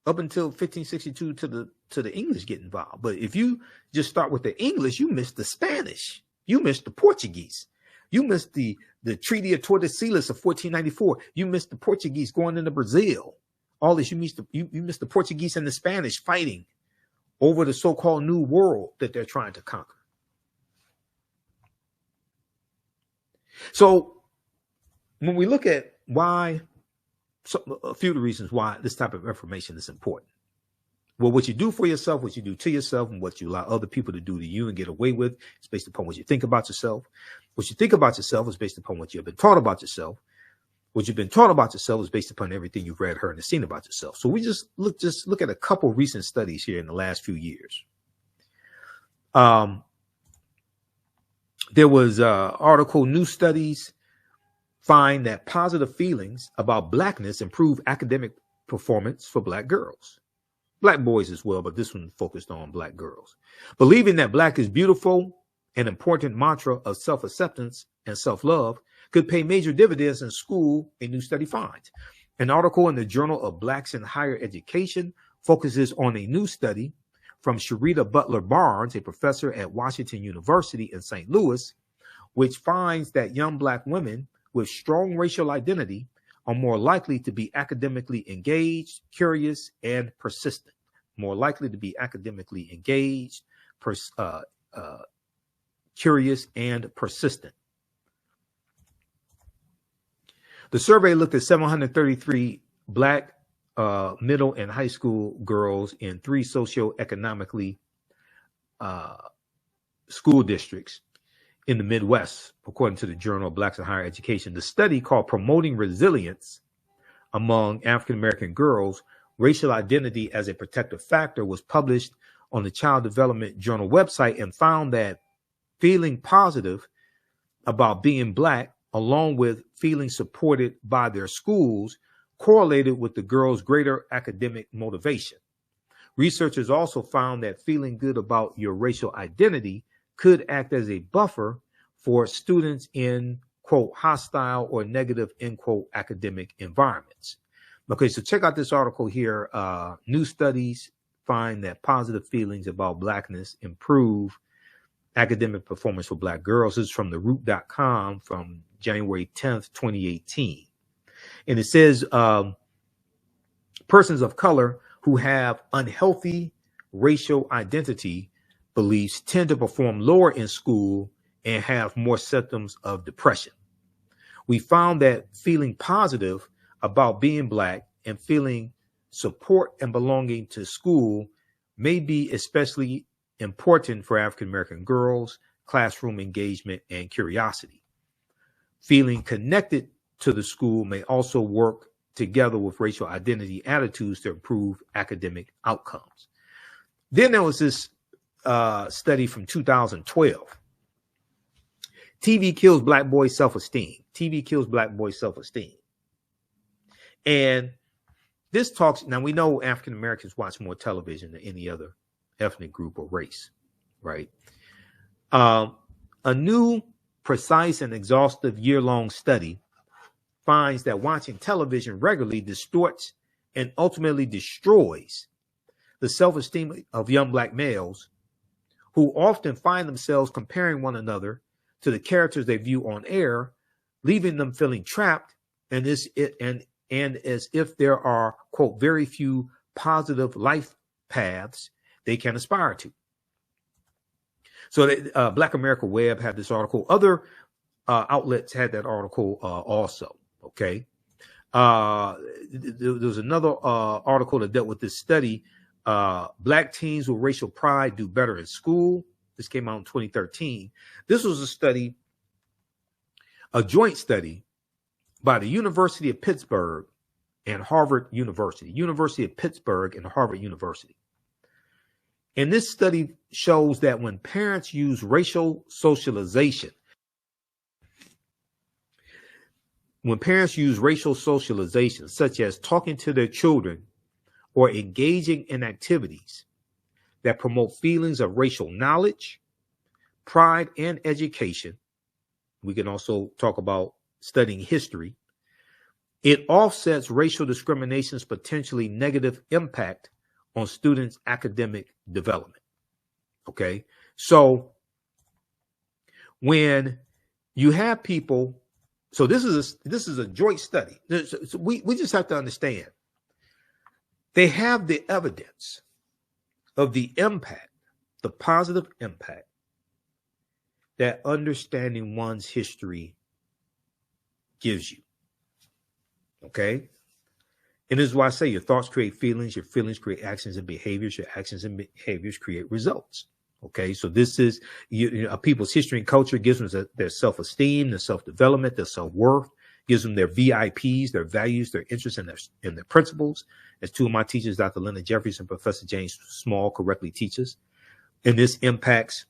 S1: up until 1562 to the English get involved. But if you just start with the English, you miss the Spanish, you miss the Portuguese, you miss the Treaty of Tordesillas of 1494. You miss the Portuguese going into Brazil. All this, you miss the Portuguese and the Spanish fighting over the so-called New World that they're trying to conquer. So when we look at why, a few of the reasons why this type of information is important. Well, what you do for yourself, what you do to yourself, and what you allow other people to do to you and get away with is based upon what you think about yourself. What you think about yourself is based upon what you've been taught about yourself. What you've been taught about yourself is based upon everything you've read, heard, and seen about yourself. So we just look at a couple recent studies here in the last few years. There was article, new studies find that positive feelings about blackness improve academic performance for black girls. Black boys as well, but this one focused on black girls. Believing that black is beautiful, an important mantra of self-acceptance and self-love, could pay major dividends in school, a new study finds. An article in the Journal of Blacks in Higher Education focuses on a new study from Sharita Butler Barnes, a professor at Washington University in St. Louis, which finds that young black women with strong racial identity are more likely to be academically engaged, curious, and persistent. More likely to be academically engaged, curious, and persistent. The survey looked at 733 black middle and high school girls in 3 socioeconomically school districts in the Midwest, according to the Journal of Blacks in Higher Education. The study, called Promoting Resilience Among African American Girls, Racial Identity as a Protective Factor, was published on the Child Development Journal website, and found that feeling positive about being black, along with feeling supported by their schools, correlated with the girls' greater academic motivation. Researchers also found that feeling good about your racial identity could act as a buffer for students in, quote, hostile or negative, end quote, academic environments. Okay, so check out this article here. New studies find that positive feelings about blackness improve academic performance for black girls. This is from theroot.com from January 10th, 2018. And it says persons of color who have unhealthy racial identity beliefs tend to perform lower in school and have more symptoms of depression. We found that feeling positive about being black and feeling support and belonging to school may be especially important for African American girls, classroom engagement, and curiosity. Feeling connected to the school may also work together with racial identity attitudes to improve academic outcomes. Then there was this study from 2012. TV kills black boys' self-esteem. TV kills black boys' self-esteem. And this talks, now we know African Americans watch more television than any other ethnic group or race, right? A new, precise, and exhaustive year-long study finds that watching television regularly distorts and ultimately destroys the self-esteem of young black males, who often find themselves comparing one another to the characters they view on air, leaving them feeling trapped and as if there are, quote, very few positive life paths they can aspire to. So Black America Web had this article. Other outlets had that article also. Okay. There was another article that dealt with this study. Black teens with racial pride do better in school. This came out in 2013. This was a study, a joint study by the University of Pittsburgh and Harvard University, University of Pittsburgh and Harvard University. And this study shows that when parents use racial socialization, such as talking to their children or engaging in activities that promote feelings of racial knowledge, pride, and education, we can also talk about studying history, it offsets racial discrimination's potentially negative impact on students' academic development. Okay, so when you have people, so this is a joint study. So we just have to understand they have the evidence of the impact, the positive impact that understanding one's history gives you. Okay. And this is why I say your thoughts create feelings, your feelings create actions and behaviors, your actions and behaviors create results. Okay, so this is people's history and culture gives them their self-esteem, their self-development, their self-worth, gives them their VIPs, their values, their interests, and their principles. As two of my teachers, Dr. Leonard Jeffries and Professor James Small, correctly teaches. And this impacts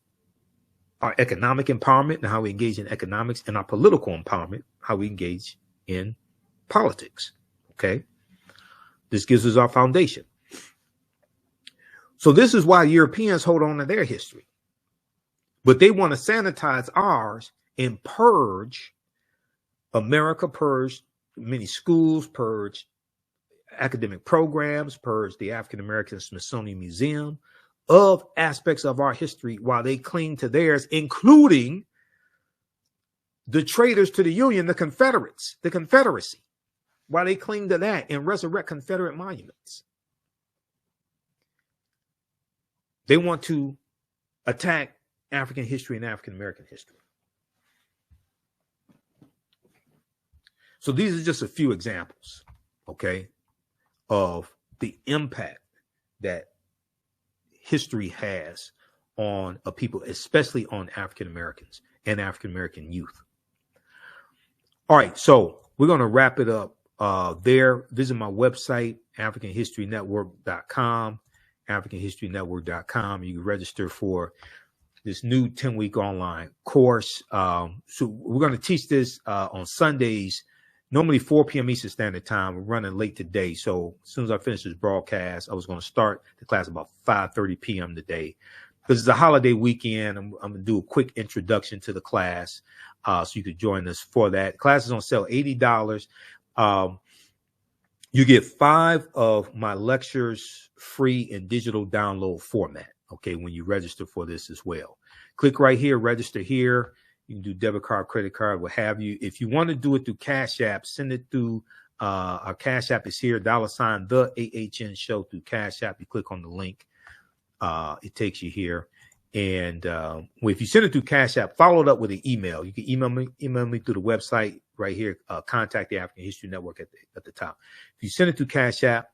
S1: our economic empowerment and how we engage in economics, and our political empowerment, how we engage in politics. Okay. This gives us our foundation. So this is why Europeans hold on to their history. But they want to sanitize ours and purge. America purged many schools, purged academic programs, purged the African American Smithsonian Museum of aspects of our history while they cling to theirs, including the traitors to the Union, the Confederates, the Confederacy, while they cling to that and resurrect Confederate monuments. They want to attack African history and African American history. So these are just a few examples, okay, of the impact that history has on a people, especially on African Americans and African American youth. All right, so we're going to wrap it up there. Visit my website, AfricanHistoryNetwork.com, AfricanHistoryNetwork.com. You can register for this new 10-week online course. So we're going to teach this on Sundays, normally 4 p.m. Eastern Standard Time. We're running late today. So as soon as I finish this broadcast, I was going to start the class about 5:30 p.m. today. Because it's a holiday weekend, I'm going to do a quick introduction to the class so you could join us for that. Class is on sale, $80. You get 5 of my lectures free in digital download format, okay, when you register for this as well. Click right here, register here. You can do debit card, credit card, what have you. If you want to do it through Cash App, send it through our Cash App is here, $ the AHN show through Cash App. You click on the link. It takes you here. And if you send it through Cash App, follow it up with an email. You can email me through the website right here. Contact the African History Network at the top. If you send it through Cash App,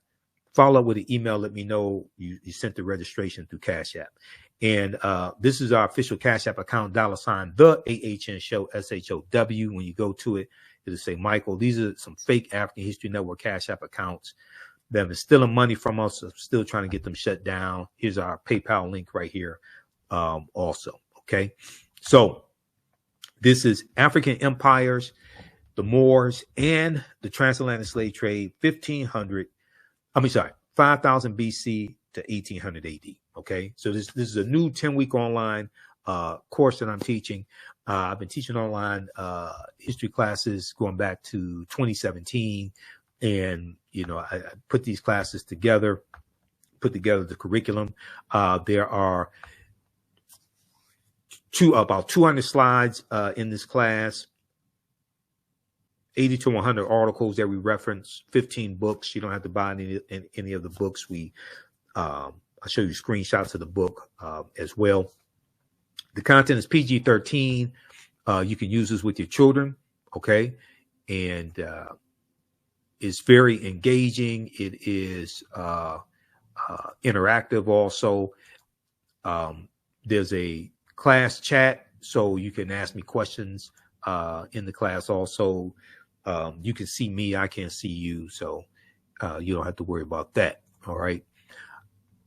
S1: follow up with an email. Let me know you sent the registration through Cash App. And this is our official Cash App account, $ the AHN show, SHOW. When you go to it, it'll say Michael. These are some fake African History Network Cash App accounts that have been stealing money from us. I'm still trying to get them shut down. Here's our PayPal link right here. Also, okay. So this is African empires, the Moors, and the transatlantic slave trade, 5000 BC to 1800 AD. Okay, so this is a new 10-week online course that I'm teaching. I've been teaching online history classes going back to 2017, and I put these classes together, put together the curriculum. There are about 200 slides in this class, 80 to 100 articles that we reference, 15 books. You don't have to buy any of the books. I'll show you screenshots of the book as well. The content is PG-13. You can use this with your children, okay? And It's very engaging. It is interactive also. There's a class chat, so you can ask me questions in the class also. You can see me, I can't see you, so you don't have to worry about that. All right.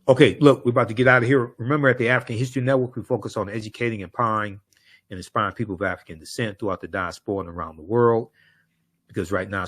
S1: Okay, look, we're about to get out of here. Remember, at the African History Network, we focus on educating, empowering, and inspiring people of African descent throughout the diaspora and around the world. Because right now,